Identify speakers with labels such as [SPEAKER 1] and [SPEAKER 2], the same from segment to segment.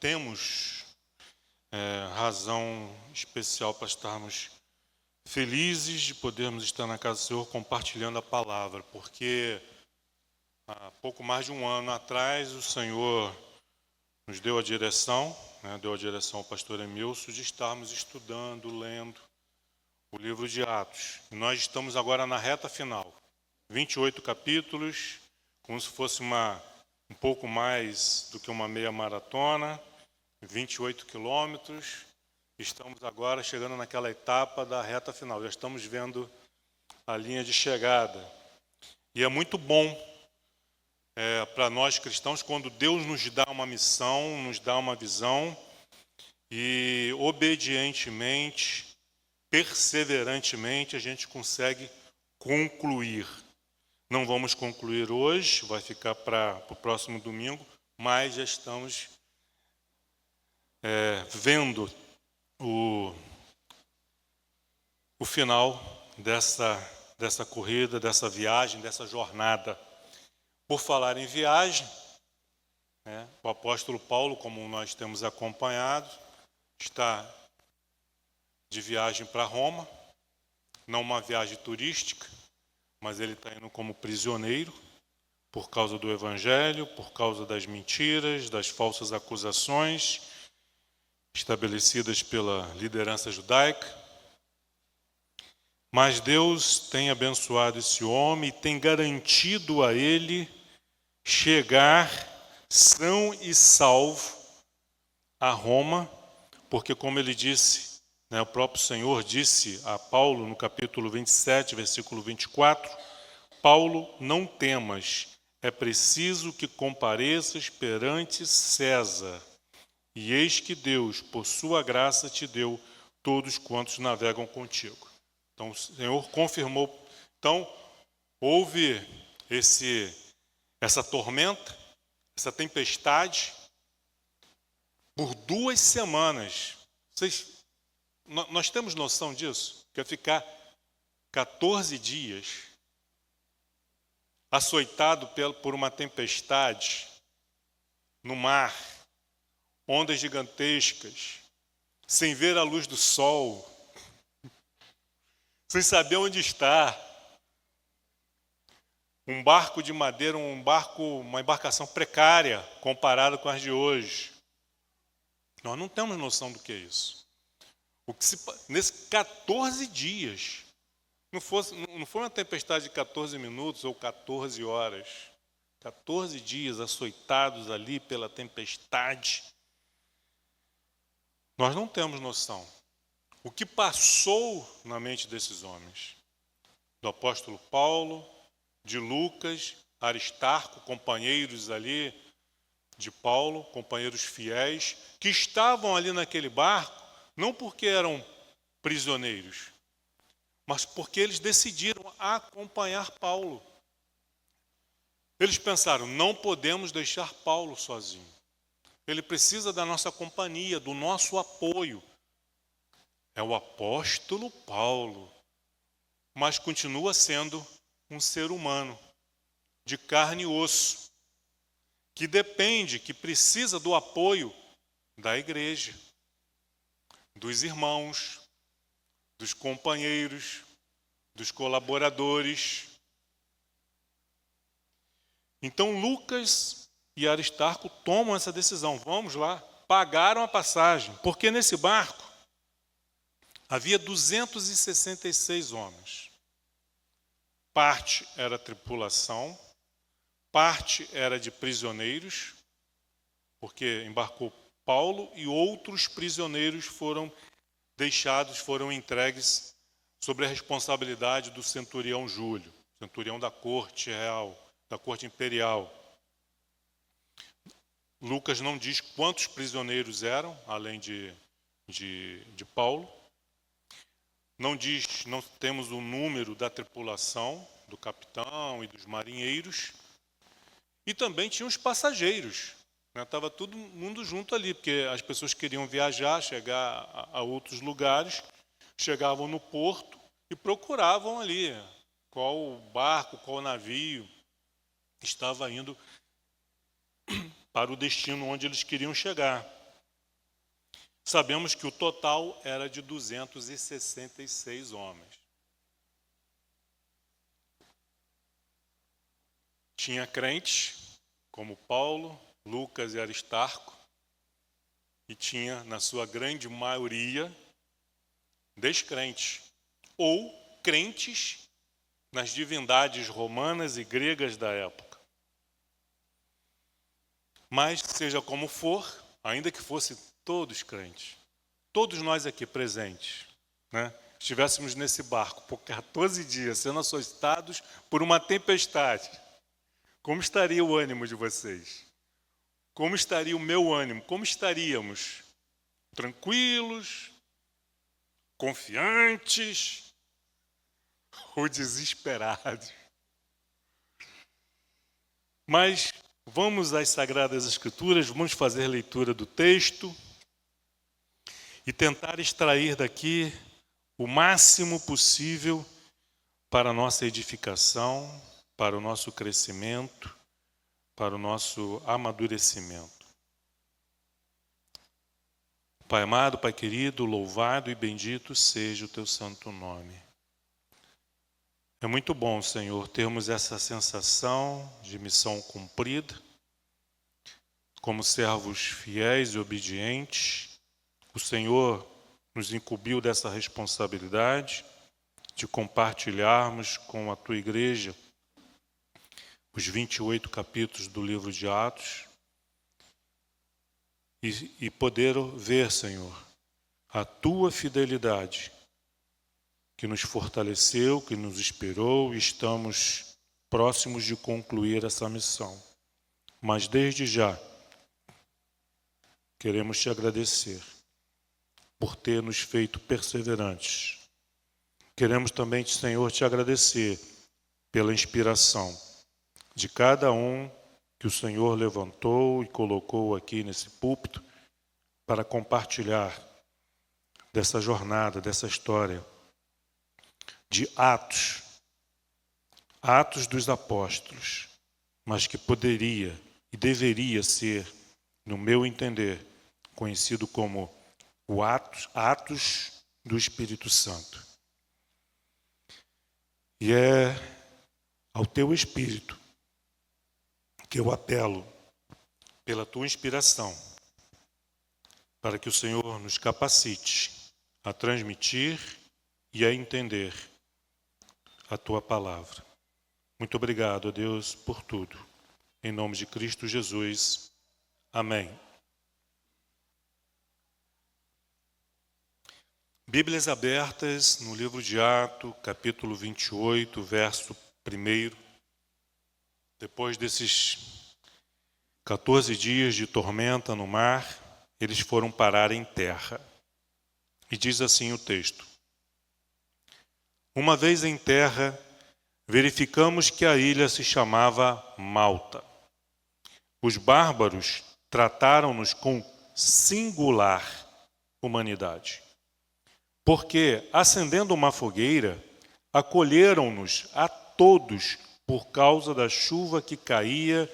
[SPEAKER 1] temos razão especial para estarmos felizes de podermos estar na casa do Senhor compartilhando a palavra, porque há pouco mais de um ano atrás o Senhor nos deu a direção, deu a direção ao pastor Emilson de estarmos estudando, lendo o livro de Atos. E nós estamos agora na reta final, 28 capítulos, como se fosse um pouco mais do que uma meia maratona, 28 quilômetros. Estamos agora chegando naquela etapa da reta final, já estamos vendo a linha de chegada. E é muito bom para nós cristãos quando Deus nos dá uma missão, nos dá uma visão e obedientemente, perseverantemente a gente consegue concluir. Não vamos concluir hoje, vai ficar para o próximo domingo, mas já estamos vendo o final dessa corrida, dessa viagem, dessa jornada. Por falar em viagem, o apóstolo Paulo, como nós temos acompanhado, está de viagem para Roma, não uma viagem turística, mas ele está indo como prisioneiro por causa do Evangelho, por causa das mentiras, das falsas acusações estabelecidas pela liderança judaica. Mas Deus tem abençoado esse homem e tem garantido a ele chegar são e salvo a Roma, porque como ele disse, o próprio Senhor disse a Paulo no capítulo 27, versículo 24, Paulo, não temas, é preciso que compareças perante César, e eis que Deus, por sua graça, te deu todos quantos navegam contigo. Então o Senhor confirmou. Então houve essa tormenta, essa tempestade, por 2 semanas. Nós temos noção disso? Que é ficar 14 dias açoitado por uma tempestade no mar, ondas gigantescas, sem ver a luz do sol, sem saber onde está. Um barco de madeira, uma embarcação precária comparada com as de hoje. Nós não temos noção do que é isso. Nesses 14 dias, não foi uma tempestade de 14 minutos ou 14 horas, 14 dias açoitados ali pela tempestade. Nós não temos noção. O que passou na mente desses homens? Do apóstolo Paulo, de Lucas, Aristarco, companheiros ali de Paulo, companheiros fiéis, que estavam ali naquele barco, não porque eram prisioneiros, mas porque eles decidiram acompanhar Paulo. Eles pensaram, não podemos deixar Paulo sozinho. Ele precisa da nossa companhia, do nosso apoio. É o apóstolo Paulo, mas continua sendo um ser humano, de carne e osso, que depende, que precisa do apoio da igreja, dos irmãos, dos companheiros, dos colaboradores. Então Lucas e Aristarco tomam essa decisão. Vamos lá, pagaram a passagem, porque nesse barco havia 266 homens. Parte era tripulação, parte era de prisioneiros, porque embarcou Paulo e outros prisioneiros foram entregues sobre a responsabilidade do centurião Júlio, centurião da corte real, da corte imperial. Lucas não diz quantos prisioneiros eram, além de Paulo. Não temos o número da tripulação, do capitão e dos marinheiros. E também tinha os passageiros. Estava todo mundo junto ali, porque as pessoas queriam viajar, chegar a outros lugares, chegavam no porto e procuravam ali qual barco, qual navio estava indo para o destino onde eles queriam chegar. sabemos que o total era de 266 homens. Tinha crentes, como Paulo, Lucas e Aristarco, e tinha, na sua grande maioria, descrentes, ou crentes nas divindades romanas e gregas da época. Mas, seja como for, ainda que fossem todos crentes, todos nós aqui presentes, né, estivéssemos nesse barco por 14 dias, sendo açoitados por uma tempestade, como estaria o ânimo de vocês? Como estaria o meu ânimo? Como estaríamos? Tranquilos? Confiantes? Ou desesperados? Mas vamos às Sagradas Escrituras, vamos fazer leitura do texto e tentar extrair daqui o máximo possível para a nossa edificação, para o nosso crescimento, para o nosso amadurecimento. Pai amado, Pai querido, louvado e bendito seja o teu santo nome. É muito bom, Senhor, termos essa sensação de missão cumprida, como servos fiéis e obedientes. O Senhor nos incumbiu dessa responsabilidade de compartilharmos com a tua igreja os 28 capítulos do livro de Atos e poder ver, Senhor, a tua fidelidade que nos fortaleceu, que nos inspirou e estamos próximos de concluir essa missão. Mas desde já queremos te agradecer por ter nos feito perseverantes. Queremos também, Senhor, te agradecer pela inspiração de cada um que o Senhor levantou e colocou aqui nesse púlpito para compartilhar dessa jornada, dessa história de Atos dos apóstolos, mas que poderia e deveria ser, no meu entender, conhecido como o Atos do Espírito Santo. E é ao teu Espírito que eu apelo pela tua inspiração, para que o Senhor nos capacite a transmitir e a entender a tua palavra. Muito obrigado, a Deus, por tudo. Em nome de Cristo Jesus. Amém. Bíblias abertas no livro de Atos, capítulo 28, verso 1. Depois desses 14 dias de tormenta no mar, eles foram parar em terra. E diz assim o texto: Uma vez em terra, verificamos que a ilha se chamava Malta. Os bárbaros trataram-nos com singular humanidade, porque, acendendo uma fogueira, acolheram-nos a todos por causa da chuva que caía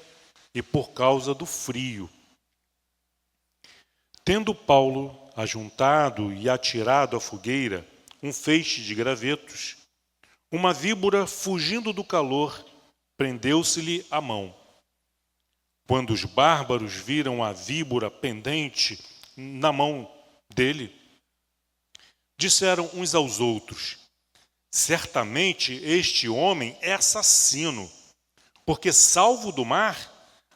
[SPEAKER 1] e por causa do frio. Tendo Paulo ajuntado e atirado à fogueira um feixe de gravetos, uma víbora, fugindo do calor, prendeu-se-lhe à mão. Quando os bárbaros viram a víbora pendente na mão dele, disseram uns aos outros: Certamente este homem é assassino, porque, salvo do mar,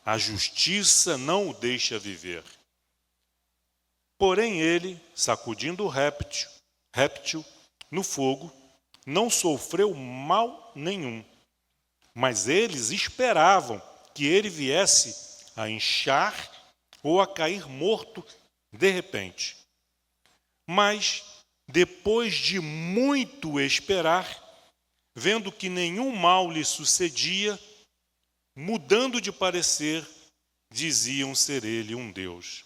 [SPEAKER 1] a justiça não o deixa viver. Porém ele, sacudindo o réptil no fogo, não sofreu mal nenhum. Mas eles esperavam que ele viesse a inchar ou a cair morto de repente. Mas, depois de muito esperar, vendo que nenhum mal lhe sucedia, mudando de parecer, diziam ser ele um deus.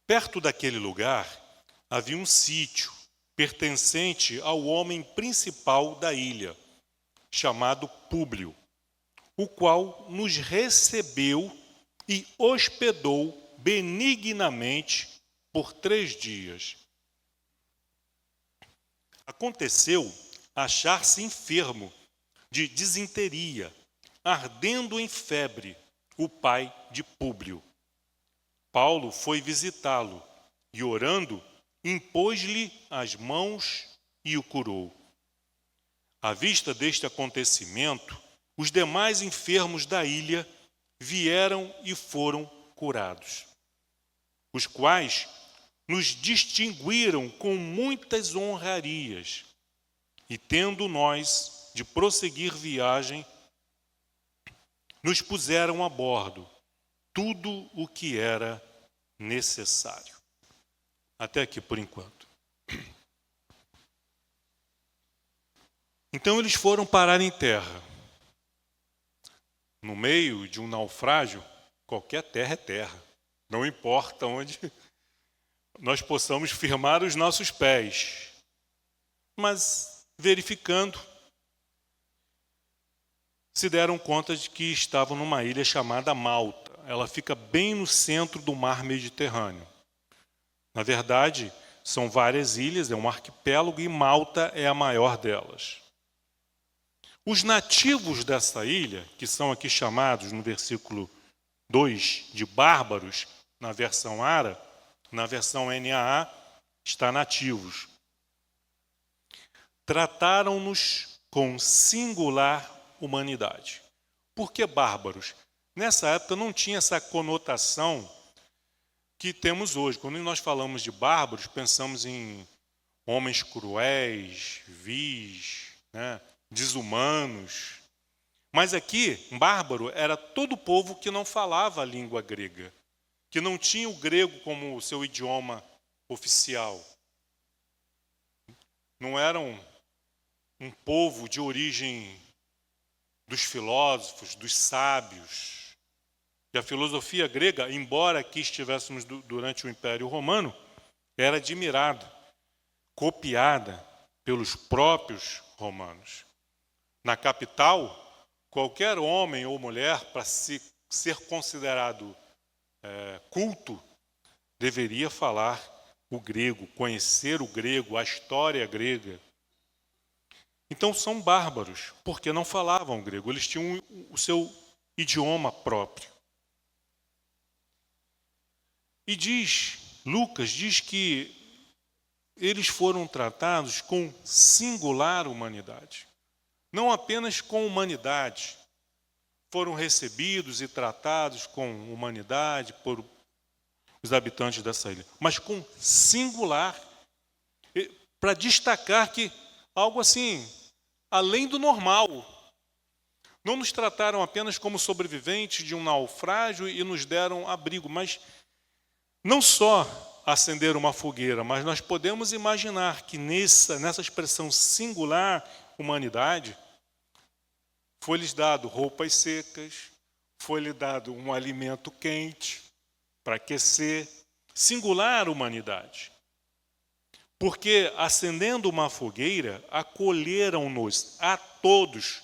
[SPEAKER 1] Perto daquele lugar havia um sítio pertencente ao homem principal da ilha, chamado Públio, o qual nos recebeu e hospedou benignamente por 3 dias. Aconteceu achar-se enfermo de disenteria, ardendo em febre, o pai de Públio. Paulo foi visitá-lo e, orando, impôs-lhe as mãos e o curou. À vista deste acontecimento, os demais enfermos da ilha vieram e foram curados, os quais nos distinguiram com muitas honrarias, e tendo nós de prosseguir viagem, nos puseram a bordo tudo o que era necessário. Até aqui por enquanto. Então eles foram parar em terra. No meio de um naufrágio, qualquer terra é terra. Não importa onde nós possamos firmar os nossos pés. Mas, verificando, se deram conta de que estavam numa ilha chamada Malta. Ela fica bem no centro do mar Mediterrâneo. Na verdade, são várias ilhas, é um arquipélago e Malta é a maior delas. Os nativos dessa ilha, que são aqui chamados no versículo 2 de bárbaros, na versão ARA, na versão NAA, está nativos. Trataram-nos com singular humanidade. Por que bárbaros? Nessa época não tinha essa conotação que temos hoje. Quando nós falamos de bárbaros, pensamos em homens cruéis, vis, desumanos. Mas aqui, bárbaro era todo o povo que não falava a língua grega, que não tinha o grego como seu idioma oficial. Não eram um povo de origem dos filósofos, dos sábios. E a filosofia grega, embora aqui estivéssemos durante o Império Romano, era admirada, copiada pelos próprios romanos. Na capital, qualquer homem ou mulher, para ser considerado culto, deveria falar o grego, conhecer o grego, a história grega. Então são bárbaros, porque não falavam grego, eles tinham o seu idioma próprio. E Lucas diz que eles foram tratados com singular humanidade. Não apenas com humanidade, foram recebidos e tratados com humanidade por os habitantes dessa ilha, mas com singular, para destacar que algo assim, além do normal. Não nos trataram apenas como sobreviventes de um naufrágio e nos deram abrigo, mas não só acender uma fogueira, mas nós podemos imaginar que nessa expressão singular humanidade, foi-lhes dado roupas secas, foi-lhe dado um alimento quente para aquecer, singular humanidade. Porque acendendo uma fogueira, acolheram-nos a todos,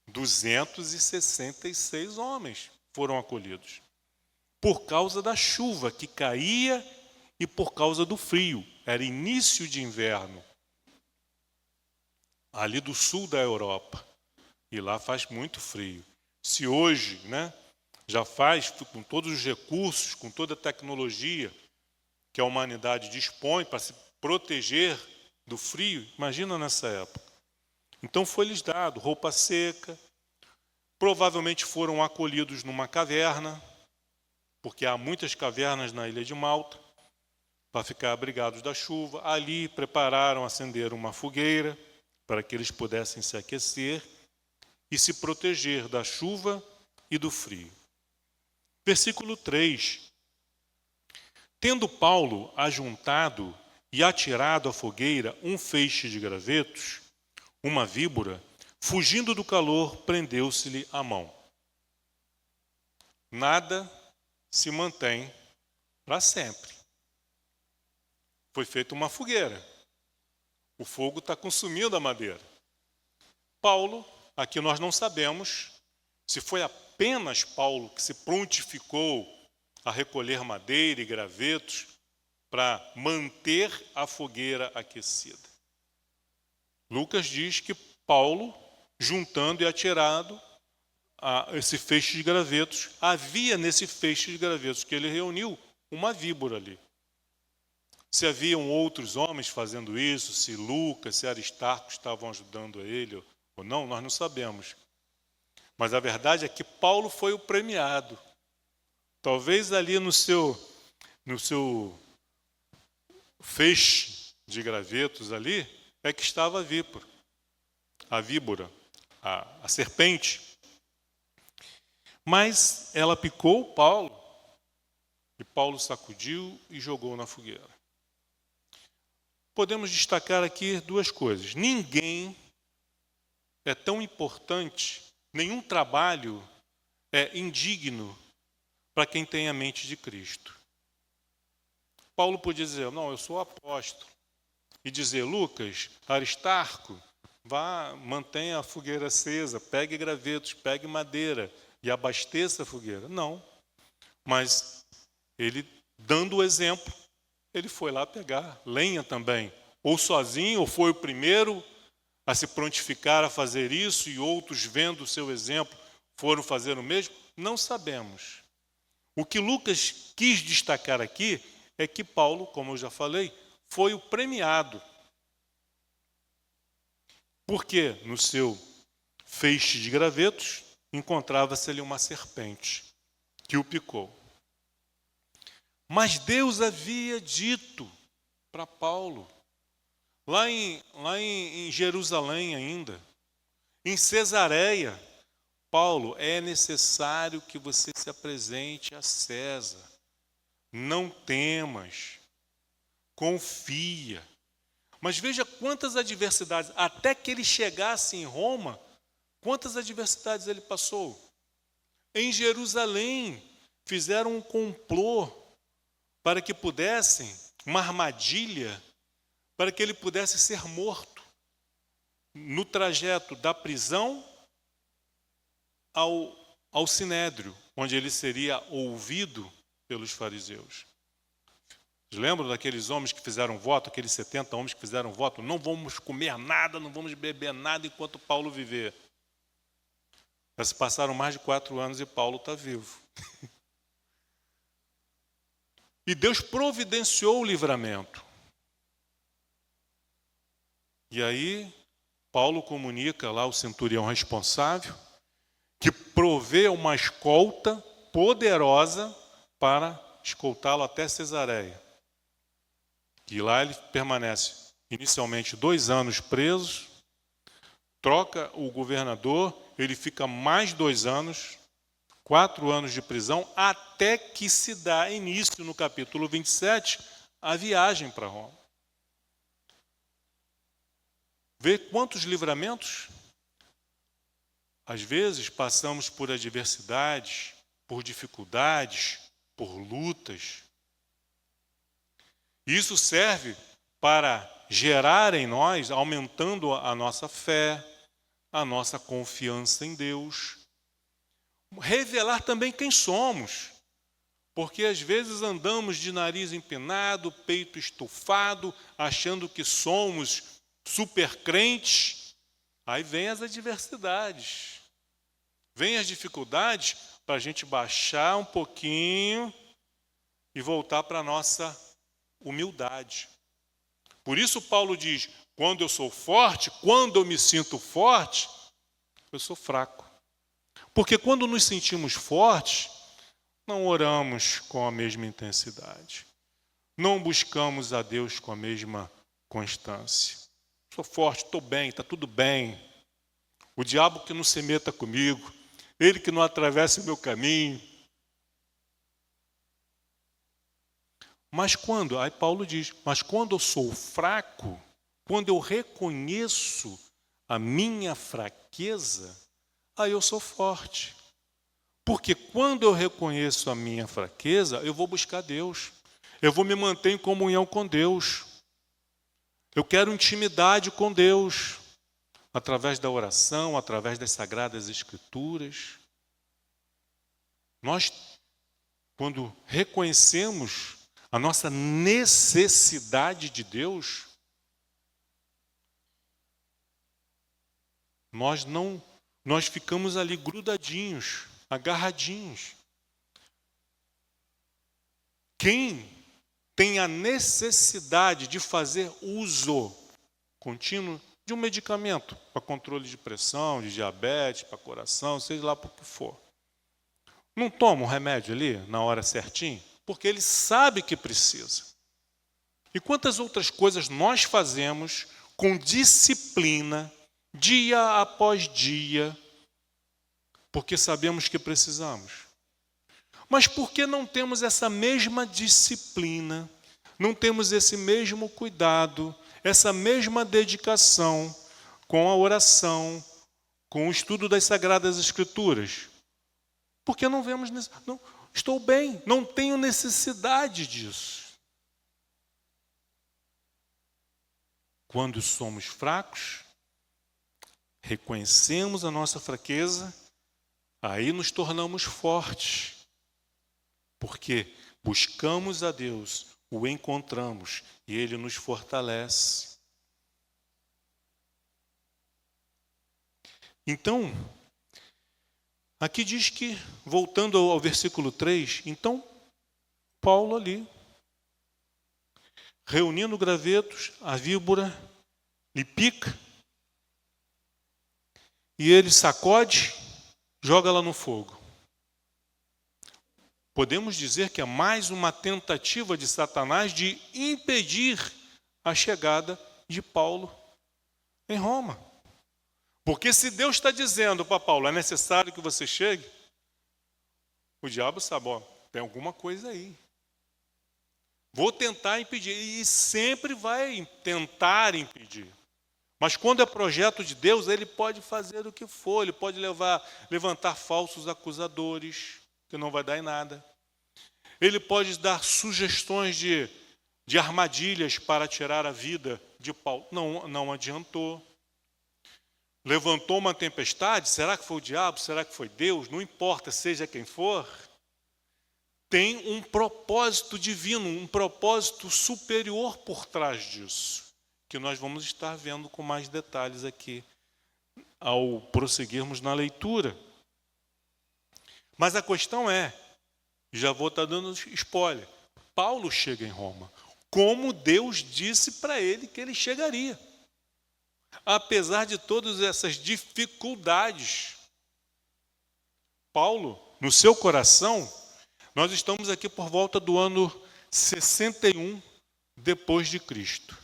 [SPEAKER 1] 266 homens foram acolhidos, por causa da chuva que caía e por causa do frio. Era início de inverno, ali do sul da Europa, e lá faz muito frio. Se hoje, já faz, com todos os recursos, com toda a tecnologia que a humanidade dispõe para se proteger do frio, imagina nessa época. Então foi-lhes dado roupa seca, provavelmente foram acolhidos numa caverna, porque há muitas cavernas na ilha de Malta, para ficar abrigados da chuva. Ali prepararam, acenderam uma fogueira, para que eles pudessem se aquecer e se proteger da chuva e do frio. Versículo 3. Tendo Paulo ajuntado e atirado à fogueira um feixe de gravetos, uma víbora, fugindo do calor, prendeu-se-lhe a mão. Nada se mantém para sempre. Foi feita uma fogueira. O fogo está consumindo a madeira. Paulo, aqui nós não sabemos se foi apenas Paulo que se prontificou a recolher madeira e gravetos, para manter a fogueira aquecida. Lucas diz que Paulo, juntando e atirado esse feixe de gravetos, havia nesse feixe de gravetos que ele reuniu uma víbora ali. Se haviam outros homens fazendo isso, se Lucas, se Aristarco estavam ajudando a ele ou não, nós não sabemos. Mas a verdade é que Paulo foi o premiado. Talvez ali no seu feixe de gravetos ali é que estava a víbora, a serpente. Mas ela picou Paulo, e Paulo sacudiu e jogou na fogueira. Podemos destacar aqui duas coisas. Ninguém é tão importante, nenhum trabalho é indigno para quem tem a mente de Cristo. Paulo podia dizer, não, eu sou apóstolo. E dizer, Lucas, Aristarco, vá, mantenha a fogueira acesa, pegue gravetos, pegue madeira e abasteça a fogueira. Não. Mas ele, dando o exemplo, ele foi lá pegar lenha também. Ou sozinho, ou foi o primeiro a se prontificar a fazer isso e outros, vendo o seu exemplo, foram fazer o mesmo? Não sabemos. O que Lucas quis destacar aqui é que Paulo, como eu já falei, foi o premiado. Porque no seu feixe de gravetos encontrava-se ali uma serpente que o picou. Mas Deus havia dito para Paulo, lá em Jerusalém ainda, em Cesareia, Paulo, é necessário que você se apresente a César. Não temas, confia. Mas veja quantas adversidades, até que ele chegasse em Roma, quantas adversidades ele passou. Em Jerusalém, fizeram um complô para que pudessem, uma armadilha, para que ele pudesse ser morto. No trajeto da prisão ao Sinédrio, onde ele seria ouvido pelos fariseus. Vocês lembram daqueles homens que fizeram voto, aqueles 70 homens que fizeram voto? Não vamos comer nada, não vamos beber nada enquanto Paulo viver. Já se passaram mais de 4 anos e Paulo está vivo. E Deus providenciou o livramento. E aí, Paulo comunica lá ao centurião responsável que provê uma escolta poderosa para escoltá-lo até Cesareia. E lá ele permanece inicialmente 2 anos preso, troca o governador, ele fica mais 2 anos, 4 anos de prisão, até que se dá início no capítulo 27, a viagem para Roma. Vê quantos livramentos? Às vezes passamos por adversidades, por dificuldades, por lutas. Isso serve para gerar em nós, aumentando a nossa fé, a nossa confiança em Deus. Revelar também quem somos. Porque às vezes andamos de nariz empinado, peito estufado, achando que somos super crentes. Aí vem as adversidades. Vem as dificuldades para a gente baixar um pouquinho e voltar para a nossa humildade. Por isso Paulo diz, quando eu sou forte, quando eu me sinto forte, eu sou fraco. Porque quando nos sentimos fortes, não oramos com a mesma intensidade. Não buscamos a Deus com a mesma constância. Sou forte, estou bem, está tudo bem. O diabo que não se meta comigo, ele que não atravessa o meu caminho. Mas quando, aí Paulo diz, mas quando eu sou fraco, quando eu reconheço a minha fraqueza, aí eu sou forte. Porque quando eu reconheço a minha fraqueza, eu vou buscar Deus. Eu vou me manter em comunhão com Deus. Eu quero intimidade com Deus. Através da oração, através das Sagradas Escrituras. Nós, quando reconhecemos a nossa necessidade de Deus, nós ficamos ali grudadinhos, agarradinhos. Quem tem a necessidade de fazer uso contínuo de um medicamento para controle de pressão, de diabetes, para coração, seja lá por que for, não toma um remédio ali na hora certinha, porque ele sabe que precisa. E quantas outras coisas nós fazemos com disciplina, dia após dia, porque sabemos que precisamos. Mas por que não temos essa mesma disciplina, não temos esse mesmo cuidado, essa mesma dedicação com a oração, com o estudo das Sagradas Escrituras? Porque não vemos, não, estou bem, não tenho necessidade disso. Quando somos fracos, reconhecemos a nossa fraqueza, aí nos tornamos fortes. Porque buscamos a Deus, o encontramos e Ele nos fortalece. Então, aqui diz que, voltando ao versículo 3, então, Paulo ali, reunindo gravetos, a víbora lhe pica, e ele sacode, joga ela no fogo. Podemos dizer que é mais uma tentativa de Satanás de impedir a chegada de Paulo em Roma. Porque se Deus está dizendo para Paulo, é necessário que você chegue, o diabo sabe, tem alguma coisa aí. Vou tentar impedir, e sempre vai tentar impedir. Mas quando é projeto de Deus, ele pode fazer o que for, ele pode levantar falsos acusadores, que não vai dar em nada. Ele pode dar sugestões de armadilhas para tirar a vida de Paulo. Não adiantou. Levantou uma tempestade, será que foi o diabo, será que foi Deus? Não importa, seja quem for. Tem um propósito divino, um propósito superior por trás disso, que nós vamos estar vendo com mais detalhes aqui, ao prosseguirmos na leitura. Mas a questão é, já vou estar dando spoiler, Paulo chega em Roma, como Deus disse para ele que ele chegaria. Apesar de todas essas dificuldades, Paulo, no seu coração, nós estamos aqui por volta do ano 61 depois de Cristo.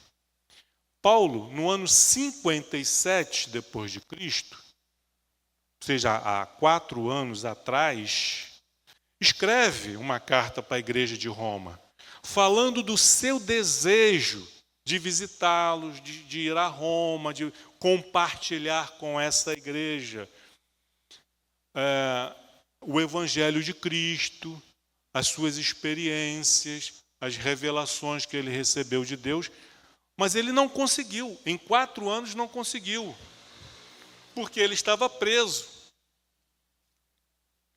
[SPEAKER 1] Paulo, no ano 57 depois de Cristo, ou seja, há 4 anos atrás, escreve uma carta para a igreja de Roma, falando do seu desejo de visitá-los, de ir a Roma, de compartilhar com essa igreja o Evangelho de Cristo, as suas experiências, as revelações que ele recebeu de Deus, mas ele não conseguiu, em 4 anos não conseguiu, porque ele estava preso.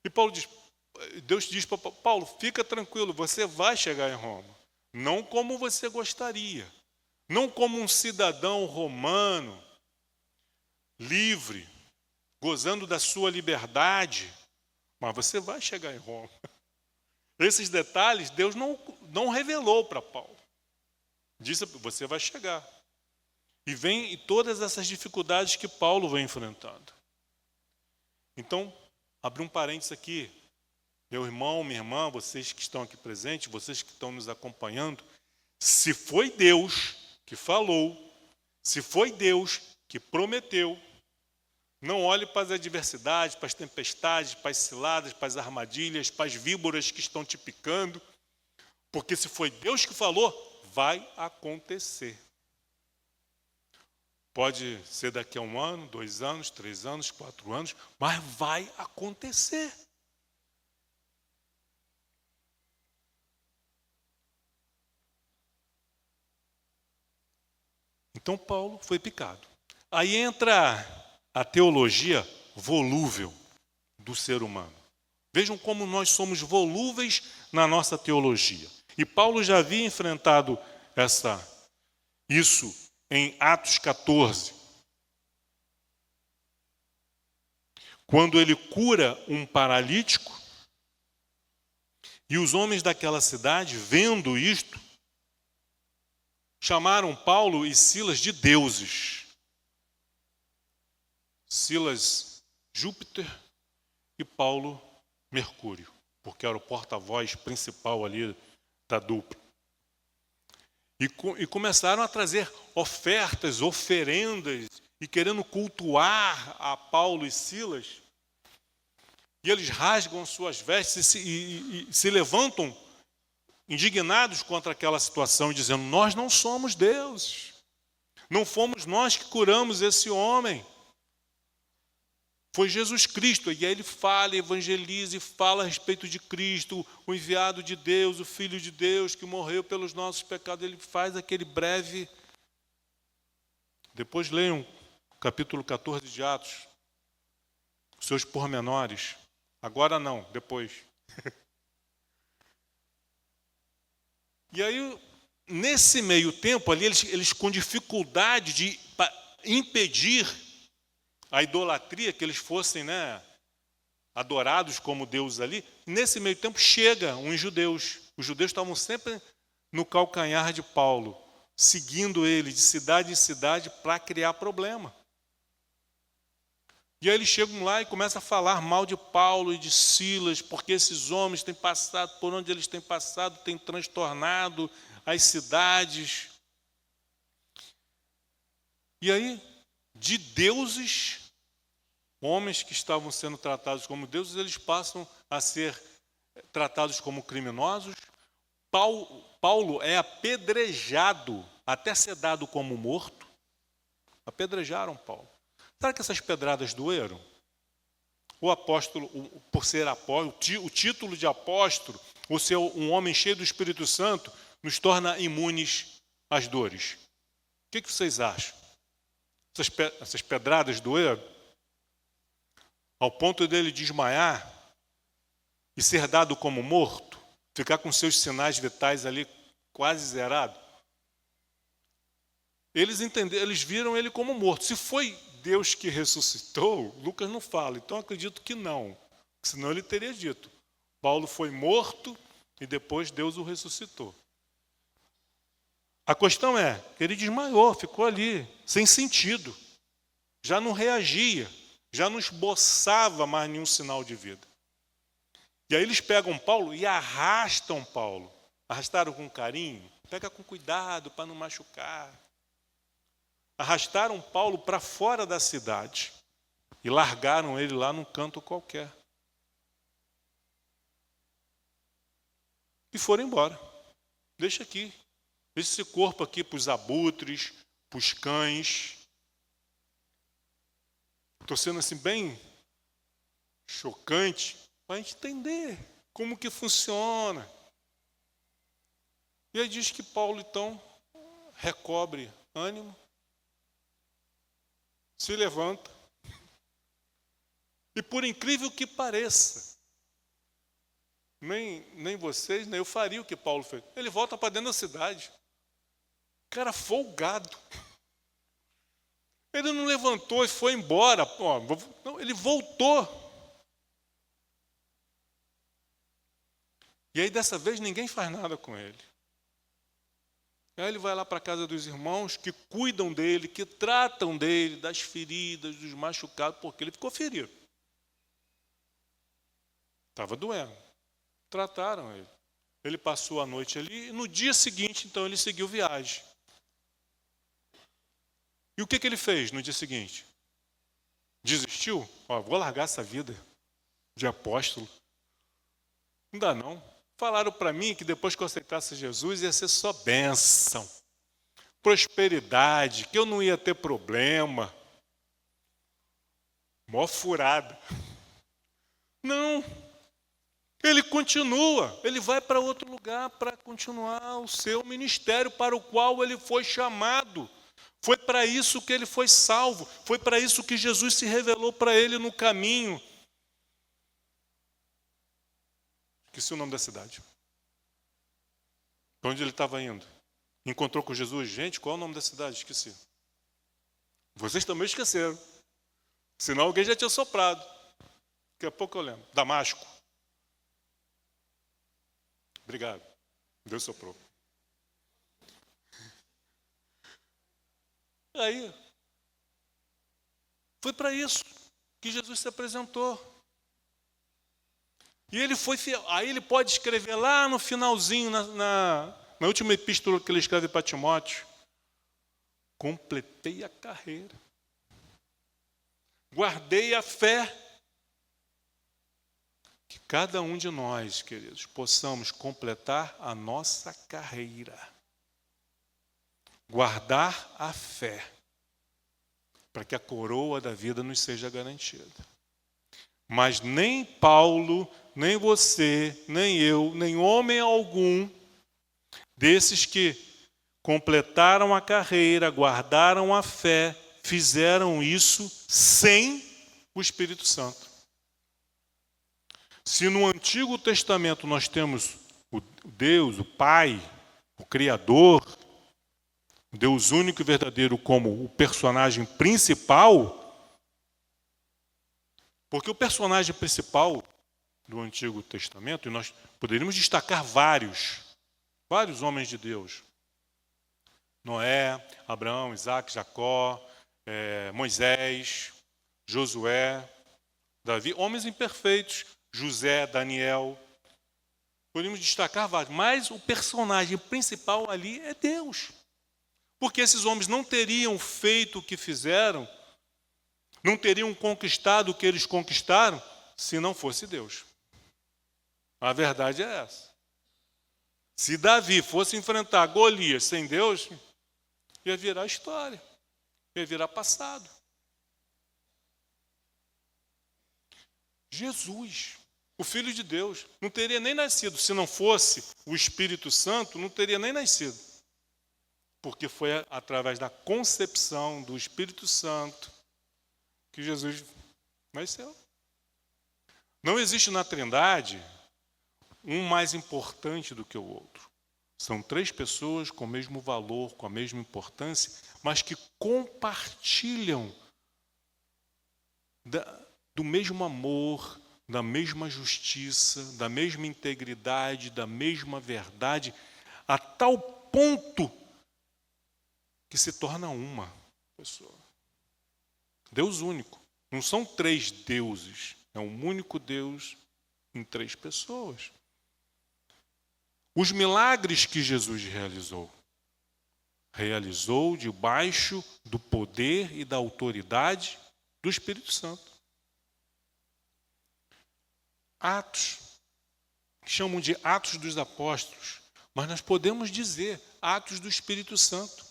[SPEAKER 1] E Deus diz para Paulo, fica tranquilo, você vai chegar em Roma, não como você gostaria, não como um cidadão romano, livre, gozando da sua liberdade, mas você vai chegar em Roma. Esses detalhes Deus não revelou para Paulo. Disse, você vai chegar. E vem todas essas dificuldades que Paulo vem enfrentando. Então, abri um parênteses aqui. Meu irmão, minha irmã, vocês que estão aqui presentes, vocês que estão nos acompanhando, se foi Deus que falou, se foi Deus que prometeu, não olhe para as adversidades, para as tempestades, para as ciladas, para as armadilhas, para as víboras que estão te picando, porque se foi Deus que falou, vai acontecer. Pode ser daqui a 1 ano, 2 anos, 3 anos, 4 anos, mas vai acontecer. Então Paulo foi picado. Aí entra a teologia volúvel do ser humano. Vejam como nós somos volúveis na nossa teologia. E Paulo já havia enfrentado isso em Atos 14, quando ele cura um paralítico, e os homens daquela cidade, vendo isto, chamaram Paulo e Silas de deuses. Silas, Júpiter, e Paulo, Mercúrio, porque era o porta-voz principal ali da dupla. E começaram a trazer ofertas, oferendas, e querendo cultuar a Paulo e Silas. E eles rasgam suas vestes e se levantam indignados contra aquela situação, dizendo: nós não somos deuses. Não fomos nós que curamos esse homem. Foi Jesus Cristo. E aí ele fala, evangeliza e fala a respeito de Cristo, o enviado de Deus, o Filho de Deus, que morreu pelos nossos pecados. Ele faz aquele breve... Depois leiam o capítulo 14 de Atos, os seus pormenores. Agora não, depois. E aí, nesse meio tempo ali, eles com dificuldade de impedir a idolatria, que eles fossem, adorados como deuses ali. Nesse meio tempo chega uns judeus. Os judeus estavam sempre no calcanhar de Paulo, seguindo ele de cidade em cidade para criar problema. E aí eles chegam lá e começam a falar mal de Paulo e de Silas, porque esses homens têm passado, por onde eles têm passado, têm transtornado as cidades. E aí, de deuses, homens que estavam sendo tratados como deuses, eles passam a ser tratados como criminosos. Paulo é apedrejado, até ser dado como morto. Apedrejaram Paulo. Será que essas pedradas doeram? O apóstolo, por ser apóstolo, o título de apóstolo, ou ser um homem cheio do Espírito Santo, nos torna imunes às dores. O que vocês acham? Essas pedradas doeram? Ao ponto dele desmaiar e ser dado como morto? Ficar com seus sinais vitais ali quase zerados? Eles viram ele como morto. Se foi Deus que ressuscitou, Lucas não fala, então acredito que não. Senão ele teria dito: Paulo foi morto e depois Deus o ressuscitou. A questão é que ele desmaiou, ficou ali, sem sentido. Já não reagia, já não esboçava mais nenhum sinal de vida. E aí eles pegam Paulo e arrastam Paulo. Arrastaram com carinho, pega com cuidado para não machucar. Arrastaram Paulo para fora da cidade e largaram ele lá num canto qualquer. E foram embora. Deixa aqui. Deixa esse corpo aqui para os abutres, para os cães. Estou sendo assim bem chocante para a gente entender como que funciona. E aí diz que Paulo, então, recobre ânimo, se levanta, e por incrível que pareça, nem vocês, nem eu faria o que Paulo fez. Ele volta para dentro da cidade. Cara folgado. Ele não levantou e foi embora. Não, ele voltou. E aí dessa vez ninguém faz nada com ele. Aí ele vai lá para a casa dos irmãos que cuidam dele, que tratam dele, das feridas, dos machucados, porque ele ficou ferido. Estava doendo. Trataram ele. Ele passou a noite ali e no dia seguinte, então, ele seguiu viagem. E o que ele fez no dia seguinte? Desistiu? Vou largar essa vida de apóstolo. Não dá não. Falaram para mim que depois que eu aceitasse Jesus ia ser só bênção, prosperidade, que eu não ia ter problema. Mó furada. Não. Ele continua, ele vai para outro lugar para continuar o seu ministério para o qual ele foi chamado. Foi para isso que ele foi salvo, foi para isso que Jesus se revelou para ele no caminho. Esqueci o nome da cidade. Para onde ele estava indo? Encontrou com Jesus. Gente, qual é o nome da cidade? Esqueci. Vocês também esqueceram. Senão alguém já tinha soprado. Daqui a pouco eu lembro. Damasco. Obrigado. Deus soprou. Aí, foi para isso que Jesus se apresentou. E ele foi fiel. Aí ele pode escrever lá no finalzinho, na última epístola que ele escreve para Timóteo: completei a carreira, guardei a fé. Que cada um de nós, queridos, possamos completar a nossa carreira, guardar a fé, para que a coroa da vida nos seja garantida. Mas nem Paulo, nem você, nem eu, nem homem algum desses que completaram a carreira, guardaram a fé, fizeram isso sem o Espírito Santo. Se no Antigo Testamento nós temos o Deus, o Pai, o Criador, o Deus único e verdadeiro como o personagem principal, porque o personagem principal do Antigo Testamento, e nós poderíamos destacar vários homens de Deus: Noé, Abraão, Isaac, Jacó, Moisés, Josué, Davi, homens imperfeitos, José, Daniel. Podemos destacar vários, mas o personagem principal ali é Deus. Porque esses homens não teriam feito o que fizeram, não teriam conquistado o que eles conquistaram, se não fosse Deus. A verdade é essa. Se Davi fosse enfrentar Golias sem Deus, ia virar história, ia virar passado. Jesus, o Filho de Deus, não teria nem nascido. Se não fosse o Espírito Santo, não teria nem nascido. Porque foi através da concepção do Espírito Santo que Jesus nasceu. Não existe na Trindade um mais importante do que o outro. São três pessoas com o mesmo valor, com a mesma importância, mas que compartilham do mesmo amor, da mesma justiça, da mesma integridade, da mesma verdade, a tal ponto que se torna uma pessoa. Deus único. Não são três deuses, é um único Deus em três pessoas. Os milagres que Jesus realizou debaixo do poder e da autoridade do Espírito Santo. Atos, chamam de Atos dos Apóstolos, mas nós podemos dizer Atos do Espírito Santo,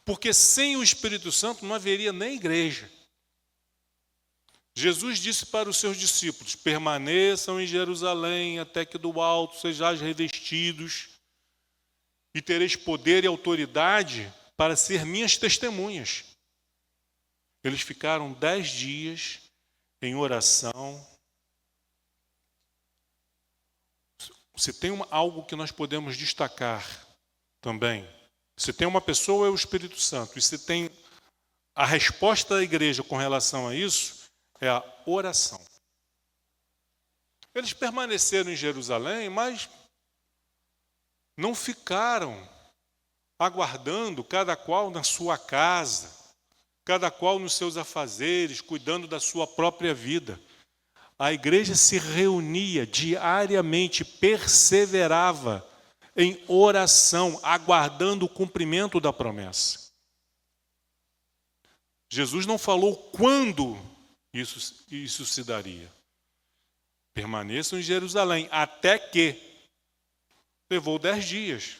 [SPEAKER 1] porque sem o Espírito Santo não haveria nem igreja. Jesus disse para os seus discípulos: permaneçam em Jerusalém até que do alto sejais revestidos e tereis poder e autoridade para ser minhas testemunhas. Eles ficaram 10 dias em oração. Se tem algo que nós podemos destacar também, se tem uma pessoa é o Espírito Santo, e se tem a resposta da igreja com relação a isso, é a oração. Eles permaneceram em Jerusalém, mas não ficaram aguardando, cada qual na sua casa, cada qual nos seus afazeres, cuidando da sua própria vida. A igreja se reunia diariamente, perseverava em oração, aguardando o cumprimento da promessa. Jesus não falou quando isso se daria. Permaneçam em Jerusalém, até que. Levou 10 dias.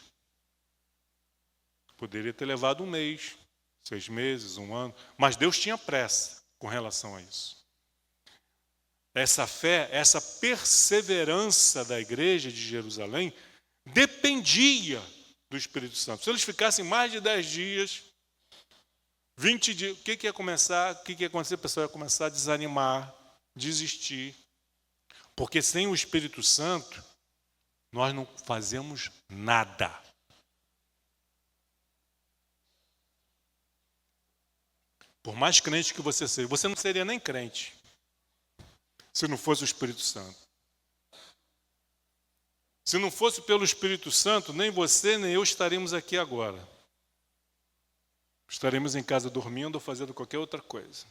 [SPEAKER 1] Poderia ter levado 1 mês, 6 meses, 1 ano, mas Deus tinha pressa com relação a isso. Essa fé, essa perseverança da igreja de Jerusalém dependia do Espírito Santo. Se eles ficassem mais de 10 dias, 20 dias, o que ia acontecer? O pessoal ia começar a desanimar, desistir. Porque sem o Espírito Santo, nós não fazemos nada. Por mais crente que você seja, você não seria nem crente se não fosse o Espírito Santo. Se não fosse pelo Espírito Santo, nem você nem eu estaríamos aqui agora. Estaremos em casa dormindo ou fazendo qualquer outra coisa.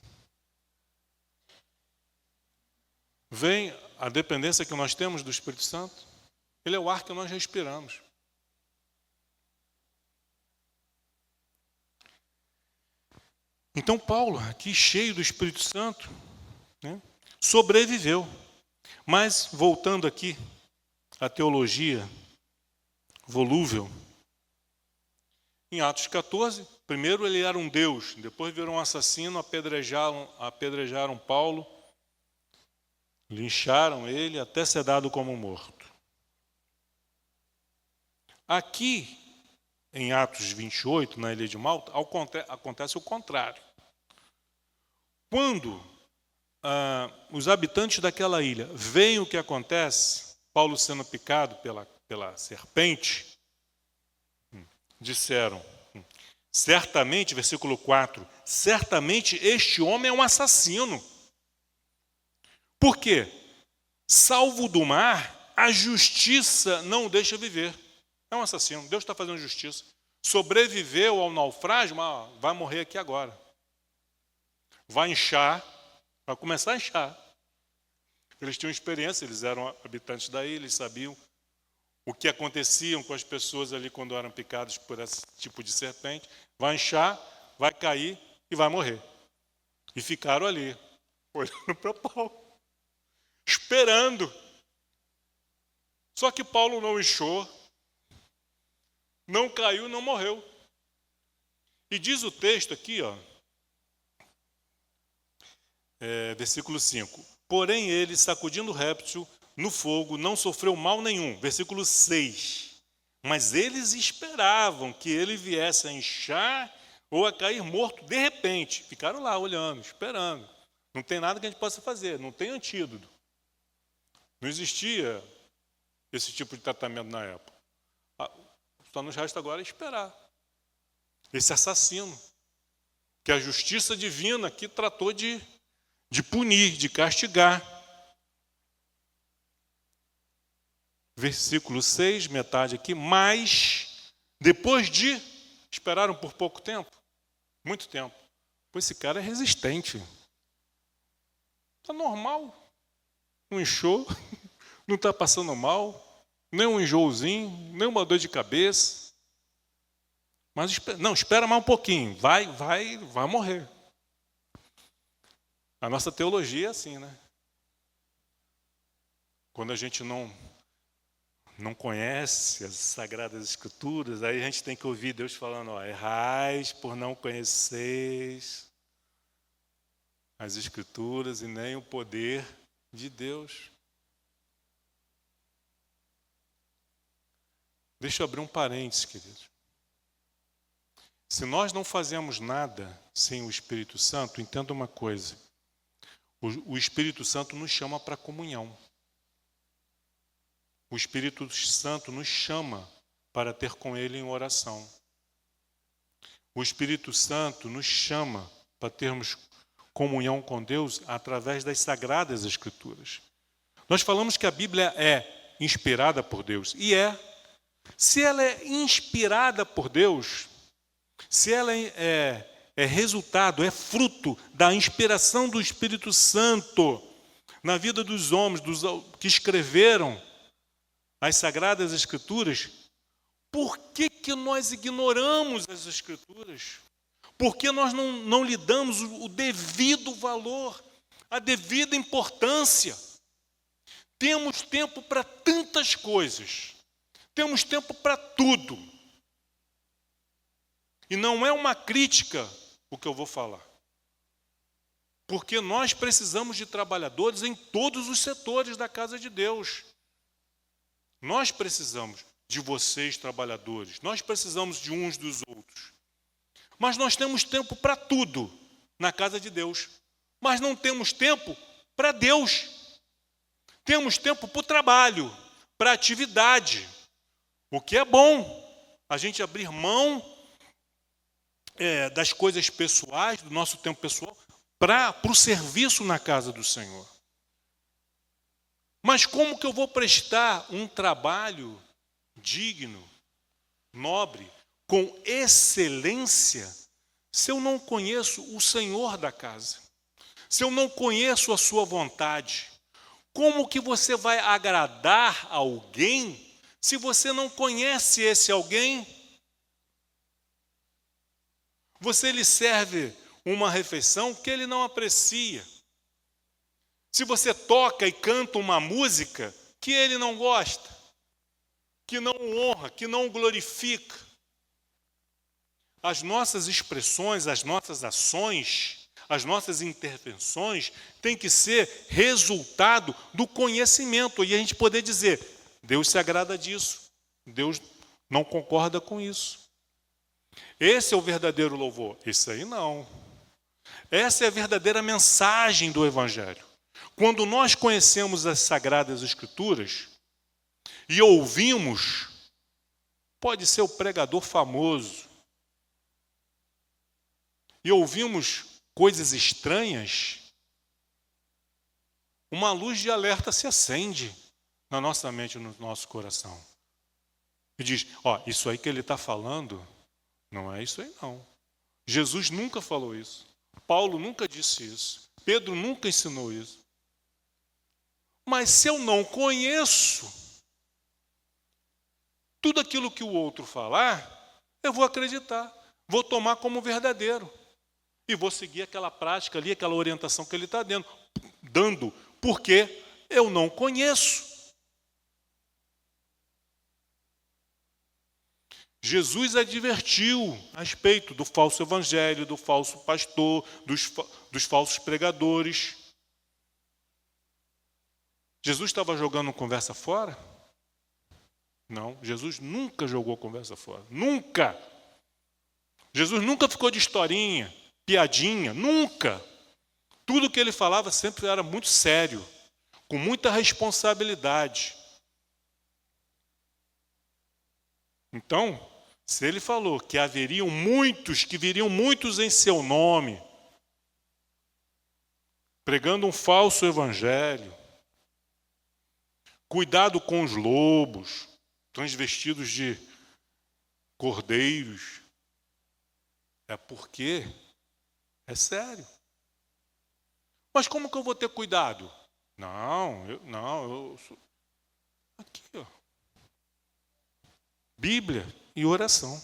[SPEAKER 1] Vem a dependência que nós temos do Espírito Santo. Ele é o ar que nós respiramos. Então Paulo, aqui cheio do Espírito Santo, né, sobreviveu. Mas, voltando aqui à teologia volúvel, em Atos 14, primeiro ele era um Deus, depois virou um assassino, apedrejaram Paulo, lincharam ele até ser dado como morto. Aqui, em Atos 28, na ilha de Malta, acontece o contrário. Quando os habitantes daquela ilha veem o que acontece, Paulo sendo picado pela serpente, disseram, certamente, versículo 4, certamente este homem é um assassino. Por quê? Salvo do mar, a justiça não o deixa viver. É um assassino, Deus está fazendo justiça. Sobreviveu ao naufrágio, mas vai morrer aqui agora. Vai inchar, vai começar a inchar. Eles tinham experiência, eles eram habitantes da ilha, eles sabiam o que acontecia com as pessoas ali quando eram picadas por esse tipo de serpente. Vai inchar, vai cair e vai morrer. E ficaram ali, olhando para Paulo, esperando. Só que Paulo não inchou, não caiu, não morreu. E diz o texto aqui, versículo 5. Porém ele, sacudindo o réptil no fogo, não sofreu mal nenhum. Versículo 6. Mas eles esperavam que ele viesse a inchar ou a cair morto de repente. Ficaram lá olhando, esperando. Não tem nada que a gente possa fazer, não tem antídoto. Não existia esse tipo de tratamento na época. Só nos resta agora esperar. Esse assassino, que a justiça divina aqui tratou de punir, de castigar. Versículo 6, metade aqui. Mas, depois de, esperaram por pouco tempo, muito tempo. Pois esse cara é resistente. Está normal. Não inchou, não está passando mal, nem um enjoozinho, nem uma dor de cabeça. Mas espera mais um pouquinho, vai morrer. A nossa teologia é assim, né? Quando a gente não conhece as Sagradas Escrituras, aí a gente tem que ouvir Deus falando, errais por não conheceis as Escrituras e nem o poder de Deus. Deixa eu abrir um parênteses, queridos. Se nós não fazemos nada sem o Espírito Santo, entenda uma coisa. O Espírito Santo nos chama para comunhão. O Espírito Santo nos chama para ter com Ele em oração. O Espírito Santo nos chama para termos comunhão com Deus através das Sagradas Escrituras. Nós falamos que a Bíblia é inspirada por Deus. E é. Se ela é inspirada por Deus, se ela é resultado, é fruto da inspiração do Espírito Santo na vida dos homens, dos que escreveram as Sagradas Escrituras, por que nós ignoramos as Escrituras? Por que nós não lhe damos o devido valor, a devida importância? Temos tempo para tantas coisas, temos tempo para tudo. E não é uma crítica o que eu vou falar. Porque nós precisamos de trabalhadores em todos os setores da casa de Deus. Nós precisamos de vocês, trabalhadores. Nós precisamos de uns dos outros. Mas nós temos tempo para tudo na casa de Deus. Mas não temos tempo para Deus. Temos tempo para o trabalho, para a atividade. O que é bom, a gente abrir mão das coisas pessoais, do nosso tempo pessoal, para o serviço na casa do Senhor. Mas como que eu vou prestar um trabalho digno, nobre, com excelência, se eu não conheço o Senhor da casa? Se eu não conheço a sua vontade? Como que você vai agradar alguém se você não conhece esse alguém? Você lhe serve uma refeição que ele não aprecia. Se você toca e canta uma música que ele não gosta, que não o honra, que não o glorifica. As nossas expressões, as nossas ações, as nossas intervenções têm que ser resultado do conhecimento. E a gente poder dizer, Deus se agrada disso, Deus não concorda com isso. Esse é o verdadeiro louvor. Isso aí não. Essa é a verdadeira mensagem do Evangelho. Quando nós conhecemos as Sagradas Escrituras e ouvimos, pode ser o pregador famoso, e ouvimos coisas estranhas, uma luz de alerta se acende na nossa mente e no nosso coração. E diz, isso aí que ele está falando, não é isso aí não. Jesus nunca falou isso. Paulo nunca disse isso. Pedro nunca ensinou isso. Mas se eu não conheço tudo aquilo que o outro falar, eu vou acreditar, vou tomar como verdadeiro. E vou seguir aquela prática ali, aquela orientação que ele está dando, porque eu não conheço. Jesus advertiu a respeito do falso evangelho, do falso pastor, dos falsos pregadores. Jesus estava jogando conversa fora? Não, Jesus nunca jogou conversa fora. Nunca! Jesus nunca ficou de historinha, piadinha, nunca! Tudo que ele falava sempre era muito sério, com muita responsabilidade. Então, se ele falou que haveriam muitos, que viriam muitos em seu nome, pregando um falso evangelho, cuidado com os lobos, transvestidos de cordeiros, é porque é sério. Mas como que eu vou ter cuidado? Eu sou... Aqui, Bíblia e oração.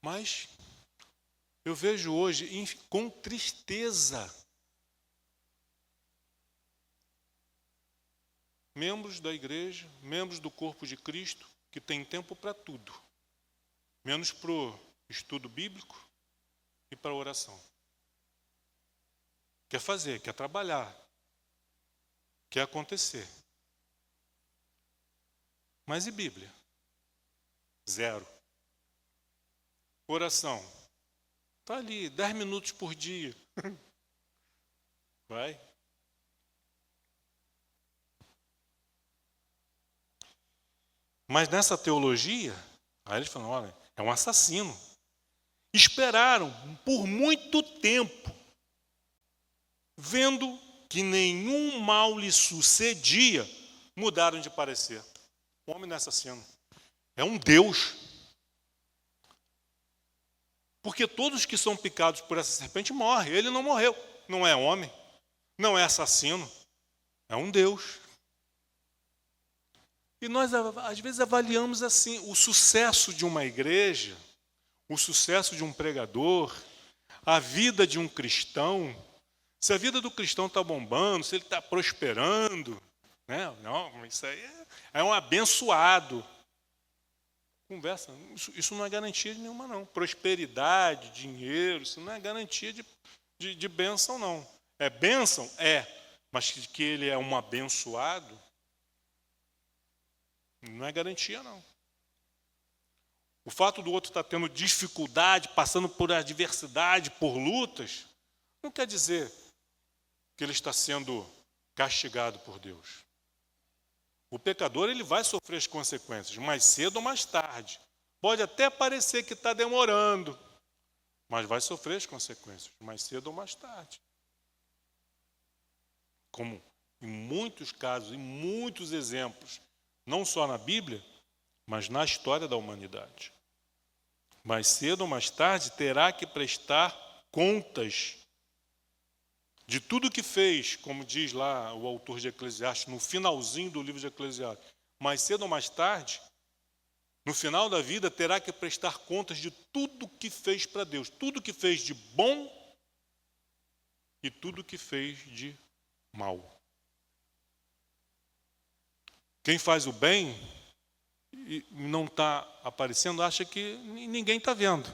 [SPEAKER 1] Mas eu vejo hoje com tristeza membros da igreja, membros do corpo de Cristo, que têm tempo para tudo, menos para o estudo bíblico e para a oração. Quer fazer, quer trabalhar, quer acontecer. Mas e Bíblia? Zero. Oração. Está ali, 10 minutos por dia. Vai. Mas nessa teologia, aí eles falam, olha, é um assassino. Esperaram por muito tempo, vendo que nenhum mal lhe sucedia, mudaram de parecer. O homem não é assassino, é um Deus. Porque todos que são picados por essa serpente morrem. Ele não morreu, não é homem, não é assassino, é um Deus. E nós, às vezes, avaliamos assim o sucesso de uma igreja, o sucesso de um pregador, a vida de um cristão. Se a vida do cristão está bombando, se ele está prosperando, né? Não, isso aí é um abençoado. Conversa, isso não é garantia nenhuma, não. Prosperidade, dinheiro, isso não é garantia de bênção, não. É bênção? É, mas que ele é um abençoado, não é garantia, não. O fato do outro estar tendo dificuldade, passando por adversidade, por lutas, não quer dizer que ele está sendo castigado por Deus. O pecador ele vai sofrer as consequências, mais cedo ou mais tarde. Pode até parecer que está demorando, mas vai sofrer as consequências, mais cedo ou mais tarde. Como em muitos casos, em muitos exemplos, não só na Bíblia, mas na história da humanidade. Mais cedo ou mais tarde terá que prestar contas de tudo que fez, como diz lá o autor de Eclesiastes, no finalzinho do livro de Eclesiastes. Mais cedo ou mais tarde, no final da vida, terá que prestar contas de tudo que fez para Deus, tudo que fez de bom e tudo que fez de mal. Quem faz o bem e não está aparecendo, acha que ninguém está vendo.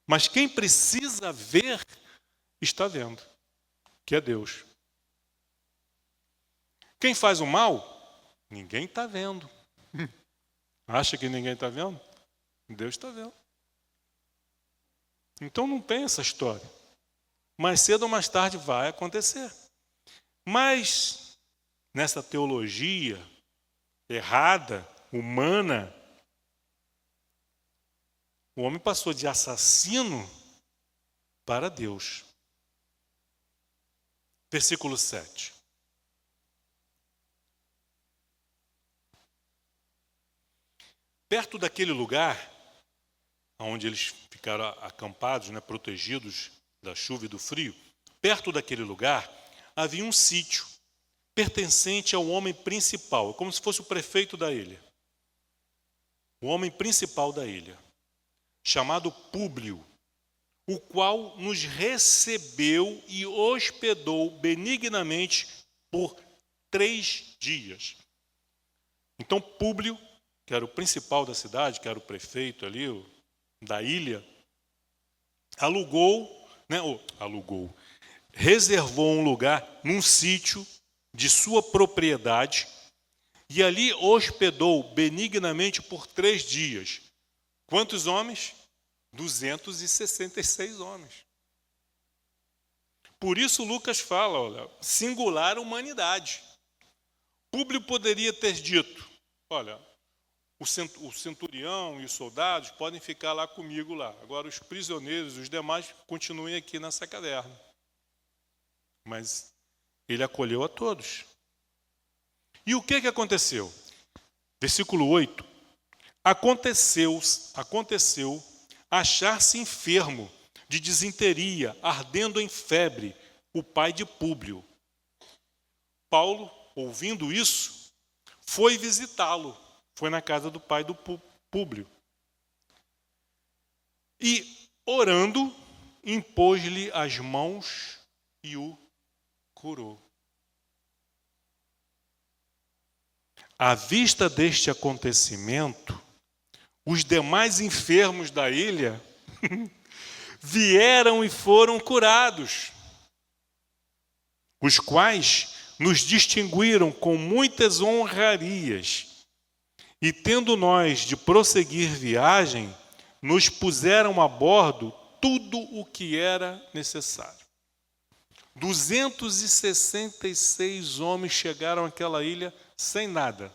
[SPEAKER 1] Mas quem precisa ver, está vendo, que é Deus. Quem faz o mal, ninguém está vendo. Acha que ninguém está vendo? Deus está vendo. Então não tem essa história. Mais cedo ou mais tarde vai acontecer. Mas nessa teologia errada, humana, o homem passou de assassino para Deus. Versículo 7. Perto daquele lugar, onde eles ficaram acampados, protegidos da chuva e do frio, perto daquele lugar havia um sítio pertencente ao homem principal, como se fosse o prefeito da ilha. O homem principal da ilha, chamado Públio, o qual nos recebeu e hospedou benignamente por 3 dias. Então Públio, que era o principal da cidade, que era o prefeito ali, da ilha, reservou um lugar num sítio de sua propriedade e ali hospedou benignamente por 3 dias. Quantos homens? 266 homens. Por isso Lucas fala, olha, singular humanidade. Públio poderia ter dito, olha, o centurião e os soldados podem ficar lá comigo lá. Agora os prisioneiros, os demais, continuem aqui nessa caverna. Mas ele acolheu a todos. E o que aconteceu? Versículo 8. Aconteceu achar-se enfermo de disenteria, ardendo em febre, o pai de Públio. Paulo, ouvindo isso, foi visitá-lo. Foi na casa do pai do Públio. E, orando, impôs-lhe as mãos e o curou. À vista deste acontecimento, os demais enfermos da ilha vieram e foram curados, os quais nos distinguiram com muitas honrarias. E tendo nós de prosseguir viagem, nos puseram a bordo tudo o que era necessário. 266 homens chegaram àquela ilha sem nada.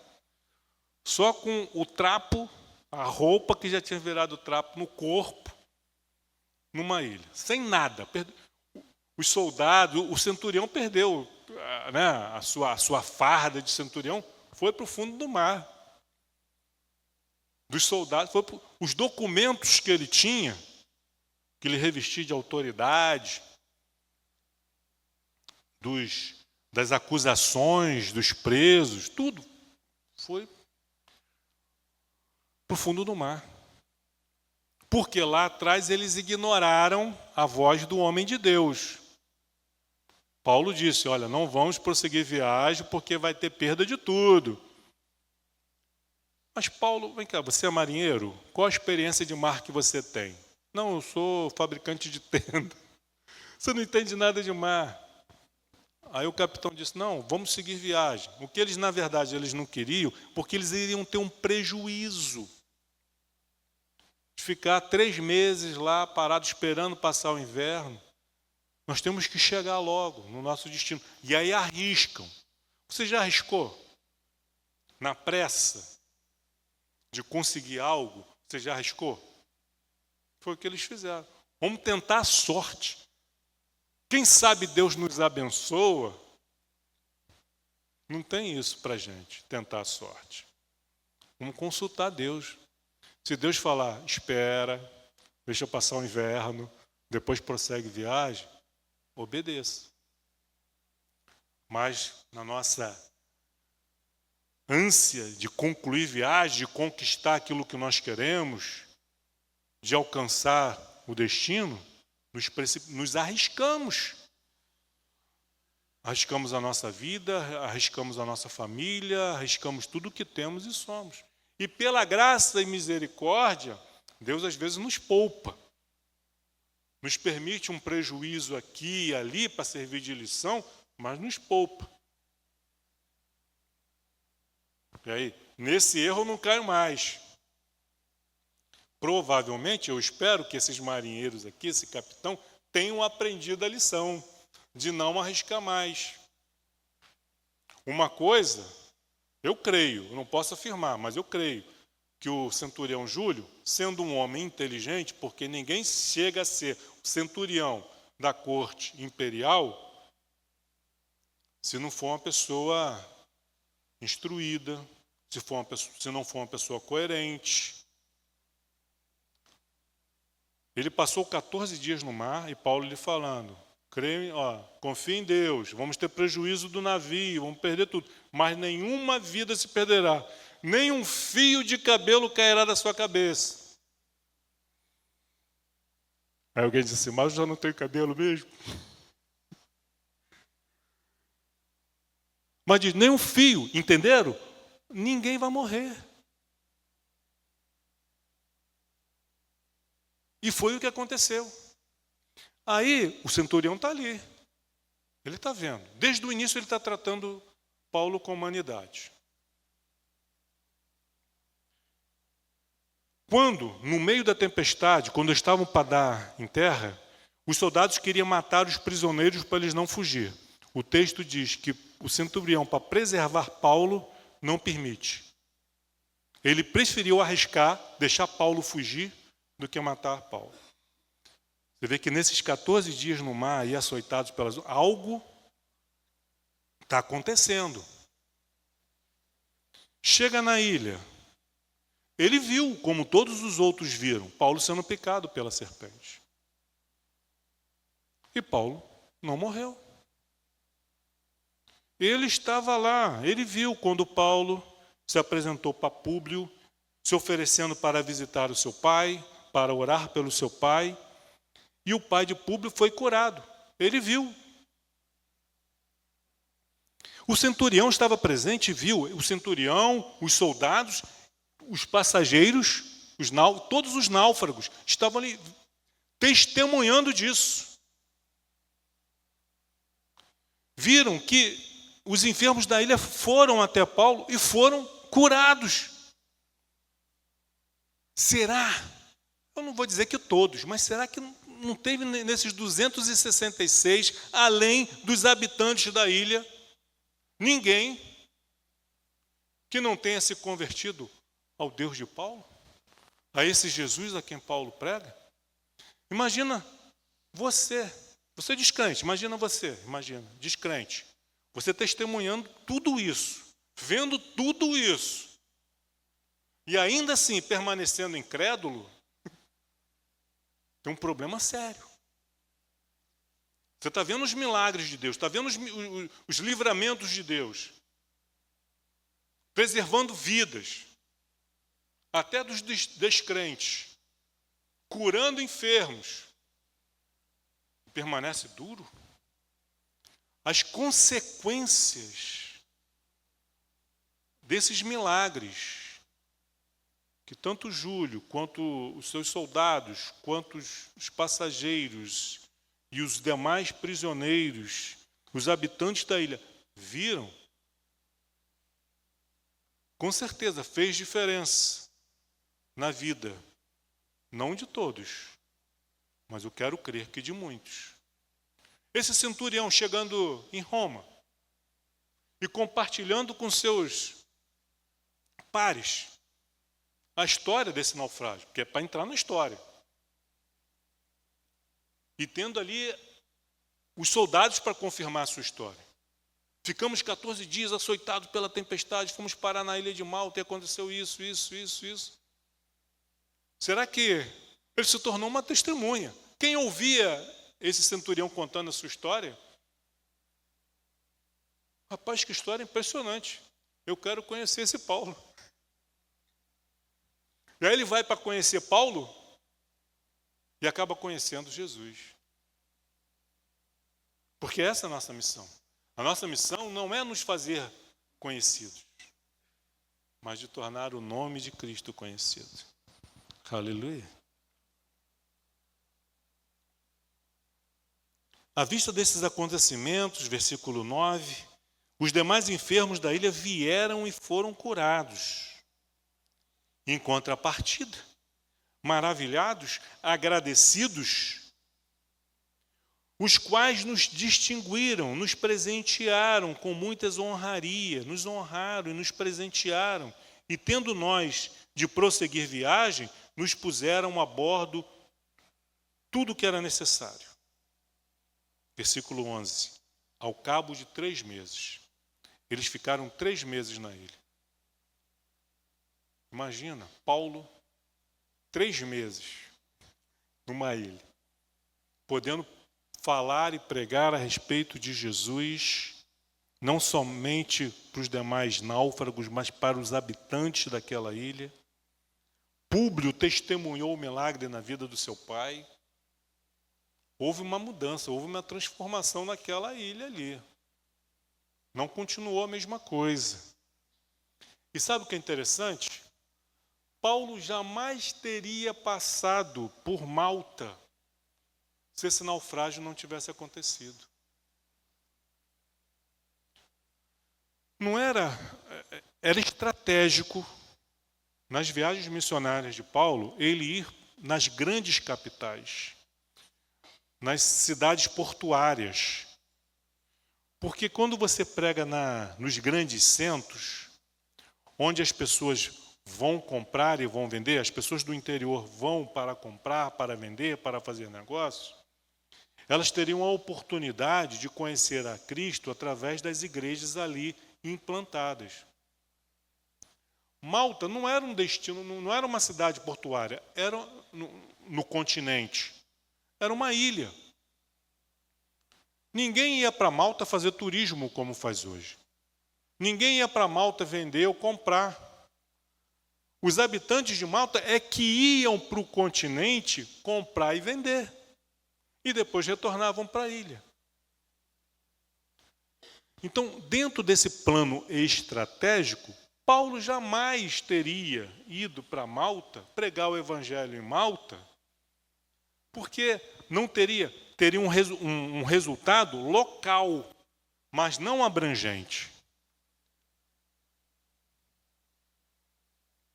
[SPEAKER 1] Só com o trapo, a roupa que já tinha virado trapo no corpo, numa ilha. Sem nada. Os soldados, o centurião perdeu, a sua farda de centurião, foi para o fundo do mar. Dos soldados, os documentos que ele tinha, que ele revestia de autoridade, das acusações, dos presos, tudo foi para o fundo do mar. Porque lá atrás eles ignoraram a voz do homem de Deus. Paulo disse, olha, não vamos prosseguir viagem porque vai ter perda de tudo. Mas Paulo, vem cá, você é marinheiro? Qual a experiência de mar que você tem? Não, eu sou fabricante de tenda. Você não entende nada de mar. Aí o capitão disse, não, vamos seguir viagem. O que eles, na verdade, eles não queriam, porque eles iriam ter um prejuízo. De ficar 3 meses lá, parado, esperando passar o inverno. Nós temos que chegar logo no nosso destino. E aí arriscam. Você já arriscou? Na pressa de conseguir algo, Você já arriscou? Foi o que eles fizeram. Vamos tentar a sorte. Quem sabe Deus nos abençoa. Não tem isso para a gente, tentar a sorte. Vamos consultar Deus. Se Deus falar, espera, deixa passar o inverno, depois prossegue viagem, obedeça. Mas na nossa ânsia de concluir viagem, de conquistar aquilo que nós queremos, de alcançar o destino, nos arriscamos. Arriscamos a nossa vida, arriscamos a nossa família, arriscamos tudo o que temos e somos. E pela graça e misericórdia, Deus às vezes nos poupa. Nos permite um prejuízo aqui e ali para servir de lição, mas nos poupa. E aí, nesse erro eu não caio mais. Provavelmente, eu espero que esses marinheiros aqui, esse capitão, tenham aprendido a lição de não arriscar mais. Uma coisa, eu creio, eu não posso afirmar, mas eu creio que o centurião Júlio, sendo um homem inteligente, porque ninguém chega a ser o centurião da corte imperial se não for uma pessoa instruída, se não for uma pessoa coerente. Ele passou 14 dias no mar e Paulo lhe falando, confia em Deus, vamos ter prejuízo do navio, vamos perder tudo, mas nenhuma vida se perderá, nem um fio de cabelo cairá da sua cabeça. Aí alguém disse assim, mas eu já não tenho cabelo mesmo? Mas diz, nem um fio, entenderam? Ninguém vai morrer. E foi o que aconteceu. Aí o centurião está ali. Ele está vendo. Desde o início ele está tratando Paulo com humanidade. Quando, no meio da tempestade, quando estavam para dar em terra, os soldados queriam matar os prisioneiros para eles não fugir. O texto diz que o centurião, para preservar Paulo, não permite. Ele preferiu arriscar, deixar Paulo fugir, do que matar Paulo. Você vê que nesses 14 dias no mar e açoitados pelas... algo está acontecendo. Chega na ilha. Ele viu, como todos os outros viram, Paulo sendo picado pela serpente. E Paulo não morreu. Ele estava lá, ele viu quando Paulo se apresentou para Públio, se oferecendo para visitar o seu pai, para orar pelo seu pai, e o pai de Públio foi curado. Ele viu. O centurião estava presente e viu. O centurião, os soldados, os passageiros, todos os náufragos estavam ali testemunhando disso. Viram que os enfermos da ilha foram até Paulo e foram curados. Será? Eu não vou dizer que todos, mas será que não teve nesses 266, além dos habitantes da ilha, ninguém que não tenha se convertido ao Deus de Paulo? A esse Jesus a quem Paulo prega? Imagina você descrente, imagina, descrente. Você testemunhando tudo isso, vendo tudo isso, e ainda assim permanecendo incrédulo, tem um problema sério. Você está vendo os milagres de Deus, está vendo os livramentos de Deus, preservando vidas, até dos descrentes, curando enfermos. Permanece duro? As consequências desses milagres, que tanto Júlio, quanto os seus soldados, quanto os passageiros e os demais prisioneiros, os habitantes da ilha, viram, com certeza fez diferença na vida, não de todos, mas eu quero crer que de muitos. Esse centurião chegando em Roma e compartilhando com seus pares a história desse naufrágio, porque é para entrar na história. E tendo ali os soldados para confirmar a sua história. Ficamos 14 dias açoitados pela tempestade, fomos parar na ilha de Malta e aconteceu isso. Será que ele se tornou uma testemunha? Quem ouvia esse centurião contando a sua história? Rapaz, que história impressionante. Eu quero conhecer esse Paulo. E aí ele vai para conhecer Paulo e acaba conhecendo Jesus. Porque essa é a nossa missão. A nossa missão não é nos fazer conhecidos, mas de tornar o nome de Cristo conhecido. Aleluia. À vista desses acontecimentos, versículo 9, os demais enfermos da ilha vieram e foram curados. Em contrapartida, maravilhados, agradecidos, os quais nos distinguiram, nos presentearam com muitas honrarias, nos honraram e nos presentearam, e tendo nós de prosseguir viagem, nos puseram a bordo tudo o que era necessário. Versículo 11. Ao cabo de 3 meses, eles ficaram 3 meses na ilha. Imagina, Paulo, 3 meses numa ilha, podendo falar e pregar a respeito de Jesus, não somente para os demais náufragos, mas para os habitantes daquela ilha. Públio testemunhou o milagre na vida do seu pai. Houve uma mudança, houve uma transformação naquela ilha ali. Não continuou a mesma coisa. E sabe o que é interessante? Paulo jamais teria passado por Malta se esse naufrágio não tivesse acontecido. Não era estratégico nas viagens missionárias de Paulo ele ir nas grandes capitais, nas cidades portuárias. Porque quando você prega nos grandes centros, onde as pessoas vão comprar e vão vender, as pessoas do interior vão para comprar, para vender, para fazer negócio, elas teriam a oportunidade de conhecer a Cristo através das igrejas ali implantadas. Malta não era um destino, não era uma cidade portuária, era no continente, era uma ilha. Ninguém ia para Malta fazer turismo como faz hoje. Ninguém ia para Malta vender ou comprar. Os habitantes de Malta é que iam para o continente comprar e vender. E depois retornavam para a ilha. Então, dentro desse plano estratégico, Paulo jamais teria ido para Malta, pregar o evangelho em Malta, porque não teria um resultado local, mas não abrangente.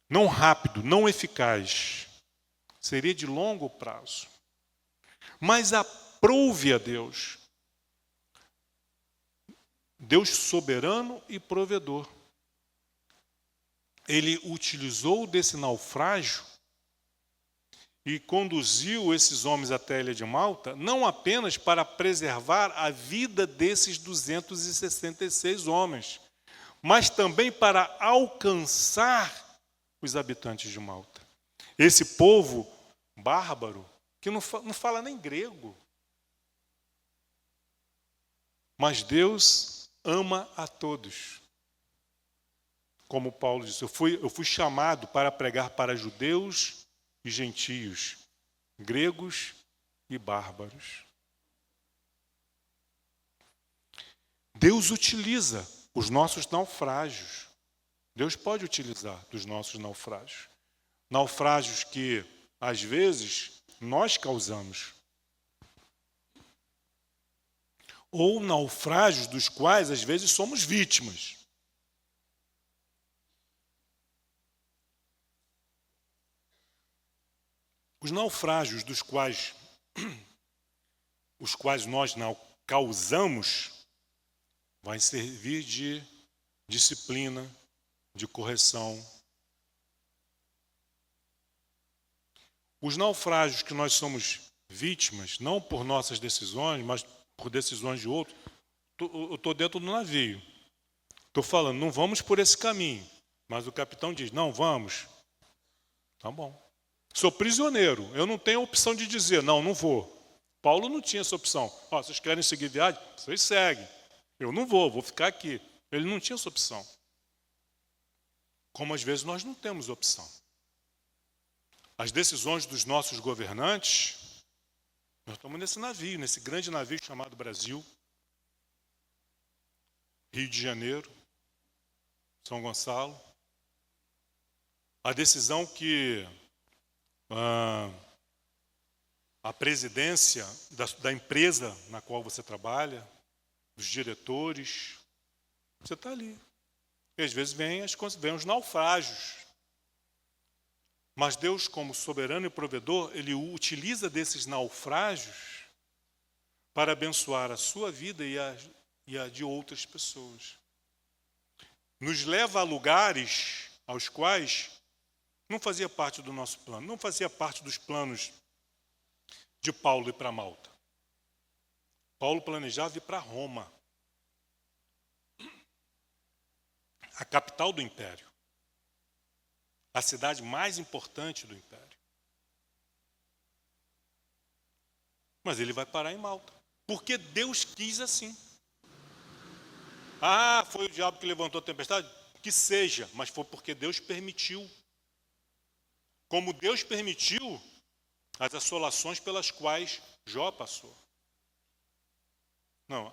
[SPEAKER 1] Não rápido, não eficaz. Seria de longo prazo. Mas aprouve a Deus. Deus soberano e provedor. Ele utilizou desse naufrágio e conduziu esses homens até a ilha de Malta, não apenas para preservar a vida desses 266 homens, mas também para alcançar os habitantes de Malta. Esse povo bárbaro, que não fala nem grego. Mas Deus ama a todos. Como Paulo disse, eu fui chamado para pregar para judeus e gentios, gregos e bárbaros. Deus utiliza os nossos naufrágios. Deus pode utilizar dos nossos naufrágios. Naufrágios que, às vezes, nós causamos. Ou naufrágios dos quais, às vezes, somos vítimas. Os naufrágios dos quais nós causamos vai servir de disciplina, de correção. Os naufrágios que nós somos vítimas, não por nossas decisões, mas por decisões de outros, eu estou dentro do navio. Estou falando, não vamos por esse caminho. Mas o capitão diz, não, vamos. Tá bom. Sou prisioneiro, eu não tenho a opção de dizer, não vou. Paulo não tinha essa opção. Vocês querem seguir viagem? Vocês seguem. Eu não vou ficar aqui. Ele não tinha essa opção. Como às vezes nós não temos opção. As decisões dos nossos governantes, nós estamos nesse navio, nesse grande navio chamado Brasil, Rio de Janeiro, São Gonçalo. A decisão que a presidência da empresa na qual você trabalha, dos diretores, você está ali. E às vezes vem os naufrágios. Mas Deus, como soberano e provedor, Ele utiliza desses naufrágios para abençoar a sua vida e a de outras pessoas. Nos leva a lugares aos quais não fazia parte do nosso plano, não fazia parte dos planos de Paulo ir para Malta. Paulo planejava ir para Roma, a capital do império, a cidade mais importante do império. Mas ele vai parar em Malta, porque Deus quis assim. Foi o diabo que levantou a tempestade? Que seja, mas foi porque Deus permitiu. Como Deus permitiu as assolações pelas quais Jó passou. Não,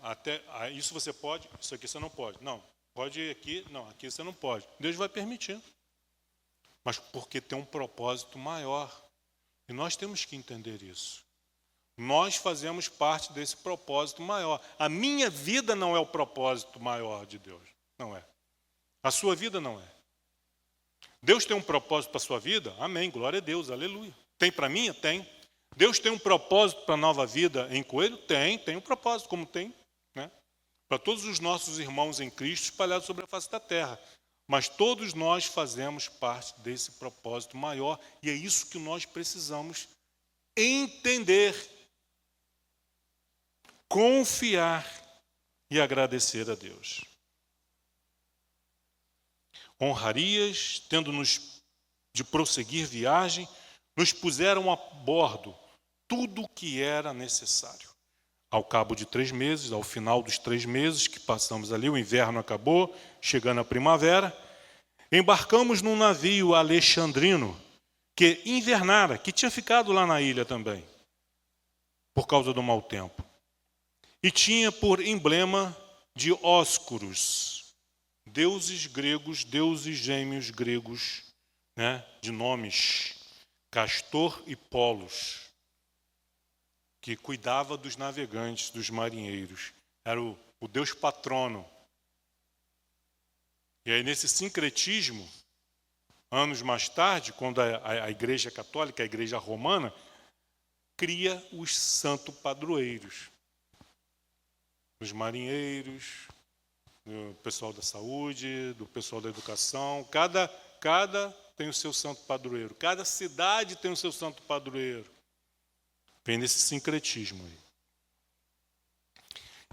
[SPEAKER 1] isso você pode, isso aqui você não pode. Não, pode ir aqui, não, aqui você não pode. Deus vai permitir. Mas porque tem um propósito maior. E nós temos que entender isso. Nós fazemos parte desse propósito maior. A minha vida não é o propósito maior de Deus. Não é. A sua vida não é. Deus tem um propósito para a sua vida? Amém, glória a Deus, aleluia. Tem para mim? Tem. Deus tem um propósito para a nova vida em Coelho? Tem um propósito, como tem, né? Para todos os nossos irmãos em Cristo espalhados sobre a face da terra. Mas todos nós fazemos parte desse propósito maior e é isso que nós precisamos entender, confiar e agradecer a Deus. Honrarias, tendo-nos de prosseguir viagem, nos puseram a bordo tudo o que era necessário. Ao cabo de 3 meses, ao final dos 3 meses que passamos ali, o inverno acabou, chegando a primavera, embarcamos num navio alexandrino que invernara, que tinha ficado lá na ilha também, por causa do mau tempo. E tinha por emblema Dióscuros, deuses gregos, deuses gêmeos gregos, né, de nomes, Castor e Polos, que cuidava dos navegantes, dos marinheiros. Era o deus patrono. E aí, nesse sincretismo, anos mais tarde, quando a Igreja Católica, a Igreja Romana, cria os santos padroeiros. Os marinheiros, do pessoal da saúde, do pessoal da educação. Cada tem o seu santo padroeiro. Cada cidade tem o seu santo padroeiro. Vem nesse sincretismo aí.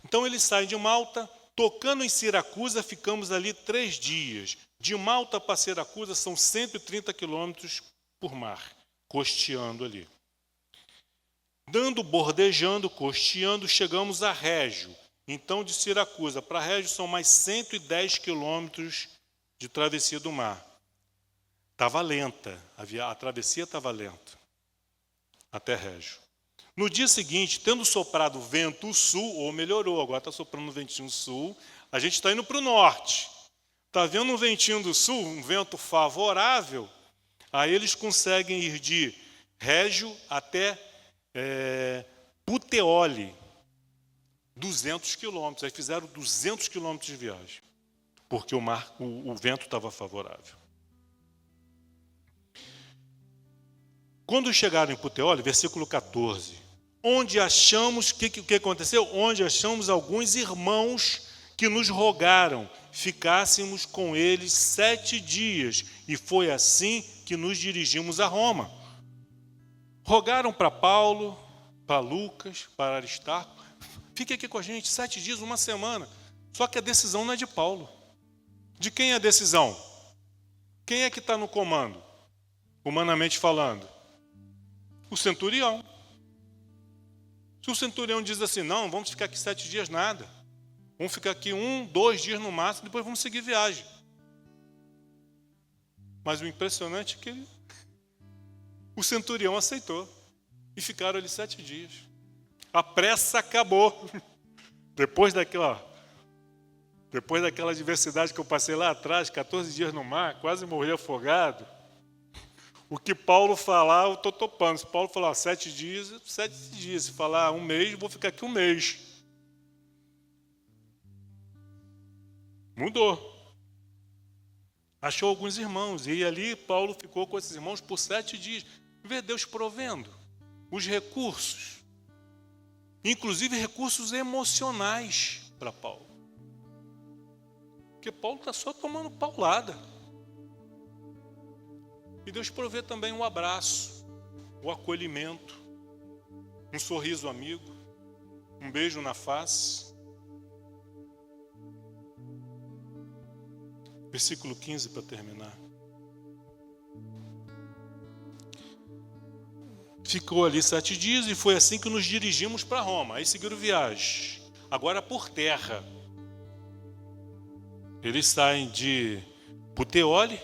[SPEAKER 1] Então eles saem de Malta, tocando em Siracusa, ficamos ali 3 dias. De Malta para Siracusa são 130 quilômetros por mar, costeando ali. Bordejando, costeando, chegamos a Régio. Então de Siracusa para Régio são mais 110 quilômetros de travessia do mar. Estava lenta, a travessia estava lenta, até Régio. No dia seguinte, tendo soprado vento sul, ou melhorou, agora está soprando um ventinho sul, a gente está indo para o norte. Está vendo um ventinho do sul, um vento favorável, aí eles conseguem ir de Régio até Puteoli, 200 quilômetros. Aí fizeram 200 quilômetros de viagem, porque o vento estava favorável. Quando chegaram em Puteoli, versículo 14, onde achamos, o que aconteceu? Onde achamos alguns irmãos que nos rogaram, ficássemos com eles 7 dias, e foi assim que nos dirigimos a Roma. Rogaram para Paulo, para Lucas, para Aristarco, fique aqui com a gente 7 dias, uma semana. Só que a decisão não é de Paulo. De quem é a decisão? Quem é que está no comando? Humanamente falando, o centurião. Se o centurião diz assim, não, vamos ficar aqui 7 dias, nada. Vamos ficar aqui 1, 2 dias no máximo, depois vamos seguir viagem. Mas o impressionante é que o centurião aceitou. E ficaram ali 7 dias. A pressa acabou. Depois daquela adversidade que eu passei lá atrás, 14 dias no mar, quase morri afogado. O que Paulo falar, eu estou topando. Se Paulo falar 7 dias, 7 dias. Se falar 1 mês, vou ficar aqui 1 mês. Mudou. Achou alguns irmãos. E ali Paulo ficou com esses irmãos por 7 dias. Vê Deus provendo os recursos. Inclusive recursos emocionais para Paulo. Porque Paulo está só tomando paulada. E Deus provê também um abraço, o acolhimento, um sorriso amigo, um beijo na face. Versículo 15 para terminar. Ficou ali 7 dias e foi assim que nos dirigimos para Roma. Aí seguiram viagem. Agora por terra. Eles saem de Puteoli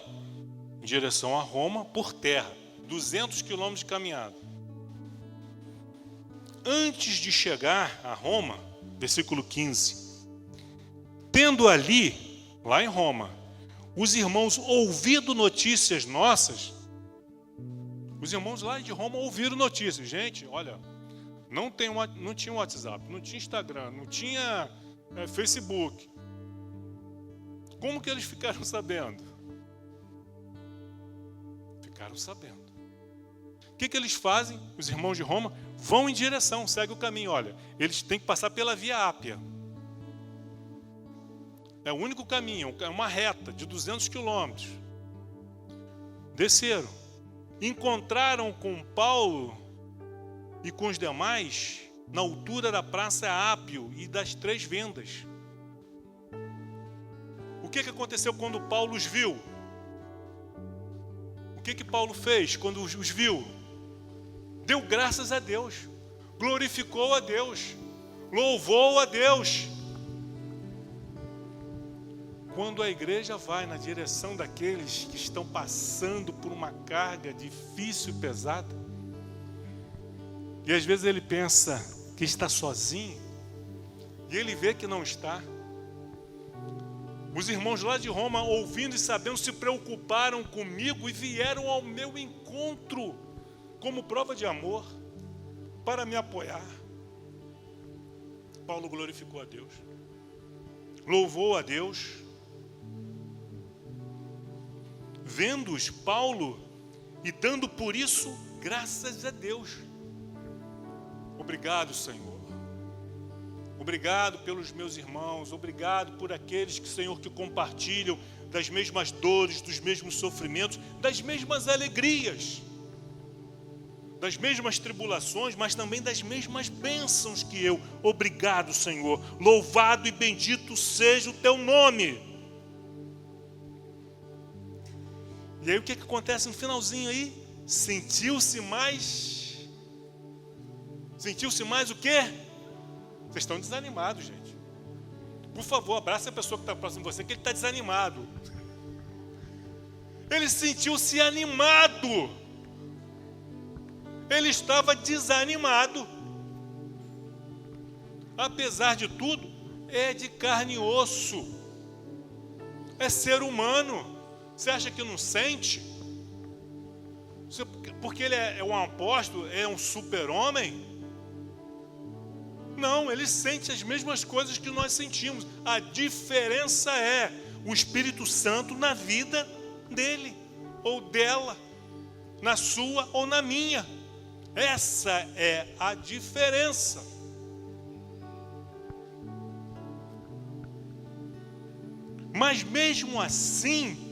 [SPEAKER 1] em direção a Roma por terra. 200 quilômetros de caminhada. Antes de chegar a Roma, versículo 15. Tendo ali, lá em Roma, os irmãos ouvido notícias nossas. Os irmãos lá de Roma ouviram notícias. Gente, olha, não tinha WhatsApp, não tinha Instagram, não tinha Facebook. Como que eles ficaram sabendo? Ficaram sabendo. O que eles fazem? Os irmãos de Roma vão em direção, seguem o caminho. Olha, eles têm que passar pela Via Ápia. É o único caminho, é uma reta de 200 quilômetros. Desceram. Encontraram com Paulo e com os demais na altura da Praça Ápio e das 3 Vendas. O que aconteceu quando Paulo os viu? O que Paulo fez quando os viu? Deu graças a Deus, glorificou a Deus, louvou a Deus. Quando a igreja vai na direção daqueles que estão passando por uma carga difícil e pesada, e às vezes ele pensa que está sozinho, e ele vê que não está. Os irmãos lá de Roma, ouvindo e sabendo, se preocuparam comigo e vieram ao meu encontro como prova de amor, para me apoiar. Paulo glorificou a Deus, louvou a Deus. Vendo-os, Paulo, e dando por isso graças a Deus. Obrigado, Senhor. Obrigado pelos meus irmãos. Obrigado por aqueles que, Senhor, que compartilham das mesmas dores, dos mesmos sofrimentos, das mesmas alegrias, das mesmas tribulações, mas também das mesmas bênçãos que eu. Obrigado, Senhor. Louvado e bendito seja o teu nome. E aí o que acontece no finalzinho aí? Sentiu-se mais o quê? Vocês estão desanimados, gente. Por favor, abraça a pessoa que está próximo de você, que ele está desanimado. Ele sentiu-se animado. Ele estava desanimado. Apesar de tudo, é de carne e osso. É ser humano. Você acha que não sente? Porque ele é um apóstolo, é um super-homem? Não, ele sente as mesmas coisas que nós sentimos. A diferença é o Espírito Santo na vida dele ou dela, na sua ou na minha. Essa é a diferença. Mas mesmo assim,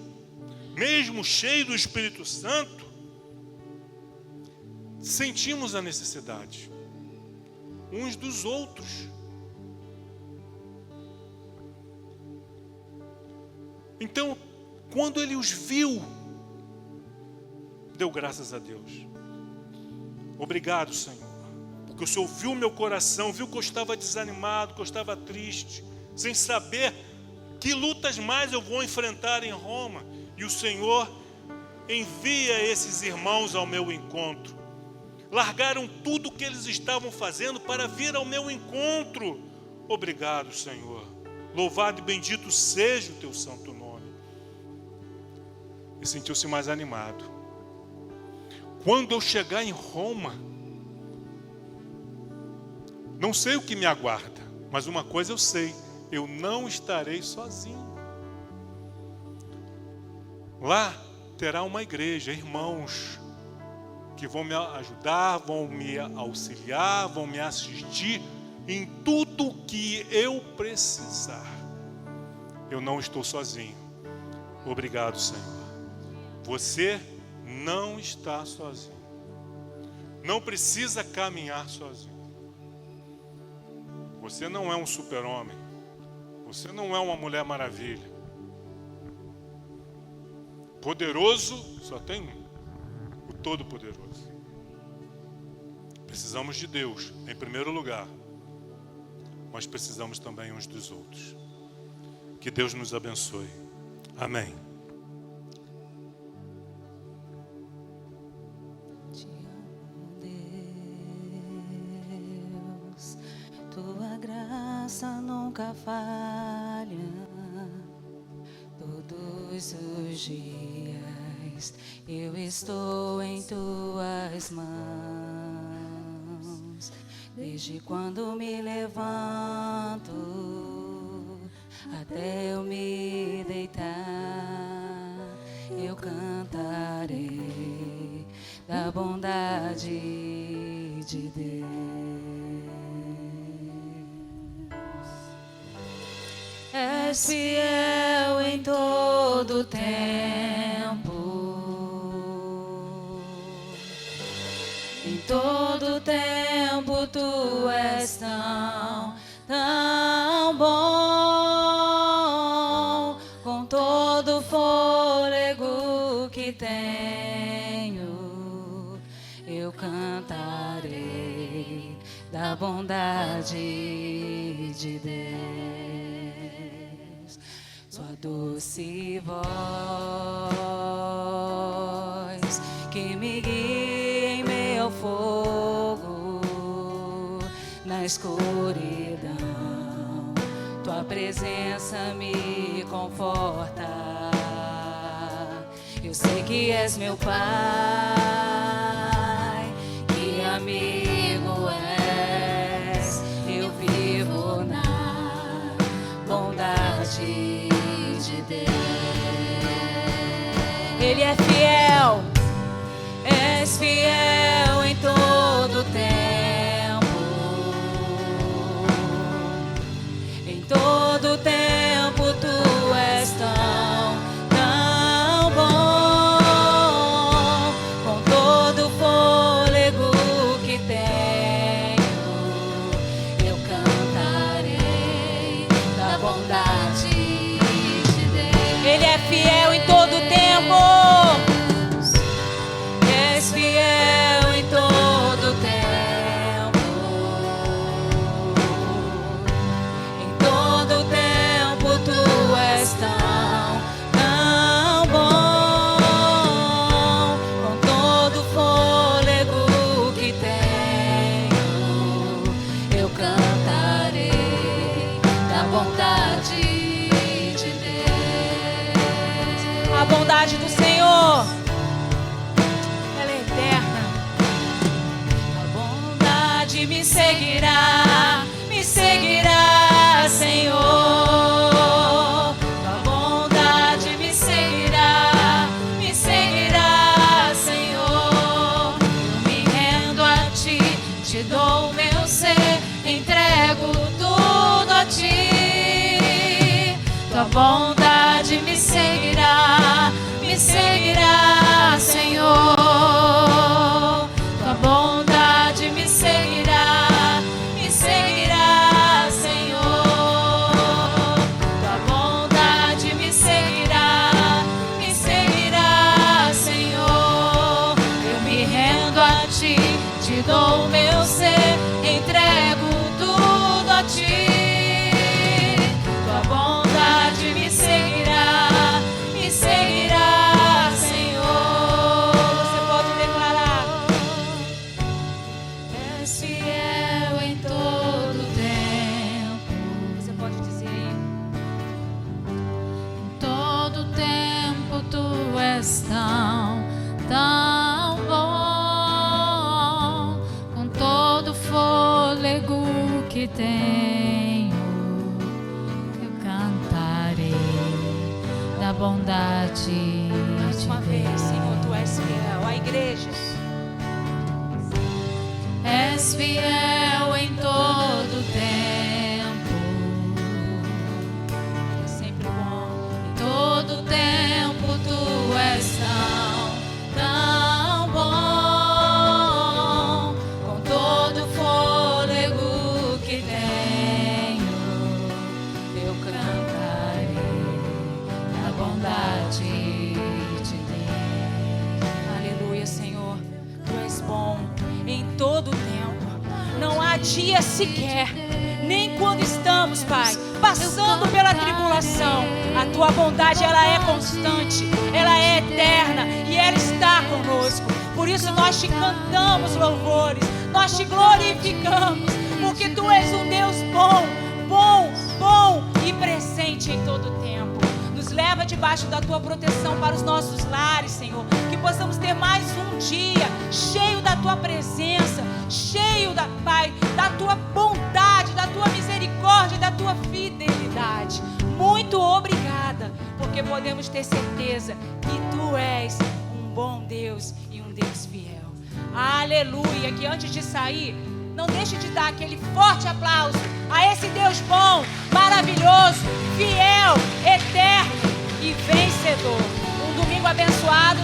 [SPEAKER 1] mesmo cheio do Espírito Santo, sentimos a necessidade uns dos outros. Então, quando ele os viu, deu graças a Deus. Obrigado, Senhor, porque o Senhor viu meu coração, viu que eu estava desanimado, que eu estava triste, sem saber que lutas mais eu vou enfrentar em Roma. E o Senhor envia esses irmãos ao meu encontro. Largaram tudo o que eles estavam fazendo para vir ao meu encontro. Obrigado, Senhor. Louvado e bendito seja o teu santo nome. E sentiu-se mais animado. Quando eu chegar em Roma, não sei o que me aguarda, mas uma coisa eu sei: eu não estarei sozinho. Lá terá uma igreja, irmãos, que vão me ajudar, vão me auxiliar, vão me assistir em tudo que eu precisar. Eu não estou sozinho. Obrigado, Senhor. Você não está sozinho. Não precisa caminhar sozinho. Você não é um super-homem. Você não é uma mulher maravilha. Poderoso só tem um, o Todo-Poderoso. Precisamos de Deus em primeiro lugar, mas precisamos também uns dos outros. Que Deus nos abençoe. Amém.
[SPEAKER 2] Te amo, Deus, tua graça nunca falha. Todos os dias eu estou em tuas mãos. Desde quando me levanto até eu me deitar, eu cantarei da bondade de Deus. És fiel em todo tempo, em todo tempo tu és tão bom, com todo o fôlego que tenho, eu cantarei da bondade de Deus. Sua doce voz que me guia em meio ao fogo, na escuridão, tua presença me conforta. Eu sei que és meu Pai, que amigo és, eu vivo na bondade de Deus. Ele é fiel, és fiel em todo tempo, em todo tempo tu és tão bom, com todo o fôlego que tenho, eu cantarei da bondade de Deus. Ele é fiel em todo tempo. que tenho, eu cantarei da bondade.
[SPEAKER 3] Mais uma vez, Senhor, Tu és fiel. A igreja.
[SPEAKER 2] És fiel em todo tempo,
[SPEAKER 3] É sempre bom.
[SPEAKER 2] em todo tempo Tu és tão bom. Com todo o fôlego que tenho, eu cantarei a bondade de Deus.
[SPEAKER 3] Aleluia, Senhor. Tu és bom em todo o tempo. Não há dia sequer, nem quando estamos, Pai, passando pela tribulação. A Tua bondade, ela é constante, ela é eterna e ela está conosco. Por isso nós Te cantamos louvores, nós Te glorificamos, porque Tu és um Deus bom, bom, bom e presente em todo o tempo. Nos leva debaixo da Tua proteção para os nossos lares, Senhor, que possamos ter mais um dia cheio da Tua presença, cheio, Pai, da Tua bondade, da Tua misericórdia, da Tua fidelidade. Muito obrigada, porque podemos ter certeza que Tu és um bom Deus e um Deus fiel. Aleluia, que antes de sair, não deixe de dar aquele forte aplauso a esse Deus bom, maravilhoso, fiel, eterno e vencedor. Um domingo abençoado.